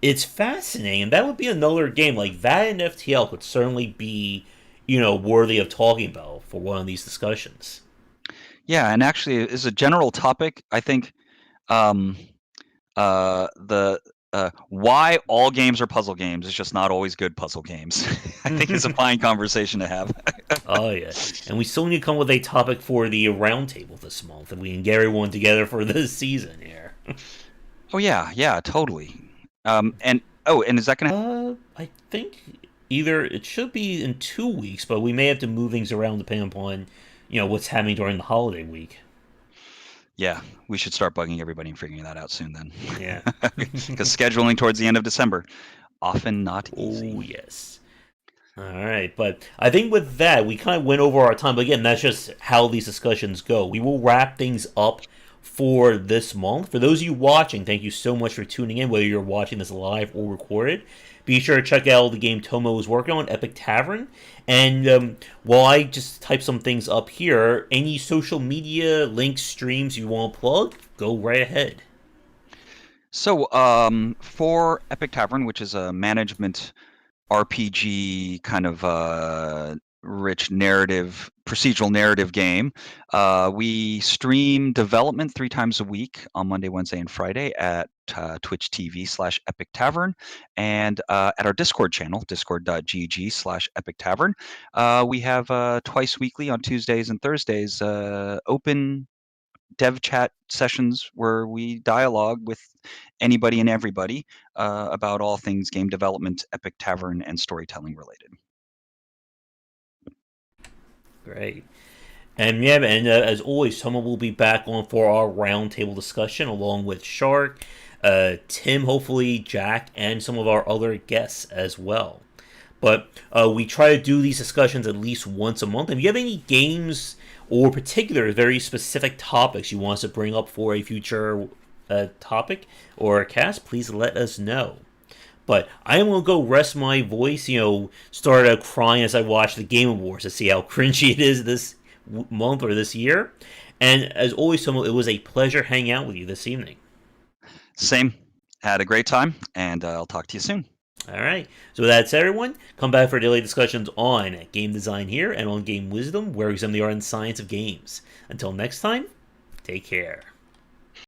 It's fascinating, and that would be another game like that. And FTL could certainly be, worthy of talking about for one of these discussions. Yeah, and actually, as a general topic, I think um, the why all games are puzzle games is just not always good puzzle games. I think is a fine conversation to have. Oh yeah, and we still need to come with a topic for the roundtable this month, and we can get everyone together for this season here. Oh yeah, yeah, totally. And is that gonna? I think either it should be in 2 weeks, but we may have to move things around depending upon what's happening during the holiday week. Yeah, we should start bugging everybody and figuring that out soon then, Yeah. because scheduling towards the end of December often not Oh easy. yes. All right, but I think with that we kind of went over our time. But again, that's just how these discussions go. We will wrap things up for this month. For those of you watching, thank you so much for tuning in. Whether you're watching this live or recorded, be sure to check out the game Tomo is working on, Epic Tavern. And while I just type some things up here, any social media links, streams you want to plug, go right ahead. So, for Epic Tavern, which is a management RPG kind of rich narrative, procedural narrative game. We stream development 3 times a week on Monday, Wednesday, and Friday at Twitch TV/Epic Tavern, and at our Discord channel, discord.gg/Epic Tavern. We have twice weekly on Tuesdays and Thursdays open dev chat sessions where we dialogue with anybody and everybody about all things game development, Epic Tavern, and storytelling related. Great. And yeah, and as always, Tomo will be back on for our roundtable discussion along with Shark, Tim, hopefully Jack, and some of our other guests as well. But we try to do these discussions at least once a month. If you have any games or particular very specific topics you want us to bring up for a future topic or a cast, please let us know. But I am gonna go rest my voice. Start crying as I watch the Game Awards to see how cringy it is this month or this year. And as always, Tomo, it was a pleasure hanging out with you this evening. Same. Had a great time, and I'll talk to you soon. All right. So that's everyone. Come back for daily discussions on game design here and on game wisdom, where we examine the art and science of games. Until next time, take care.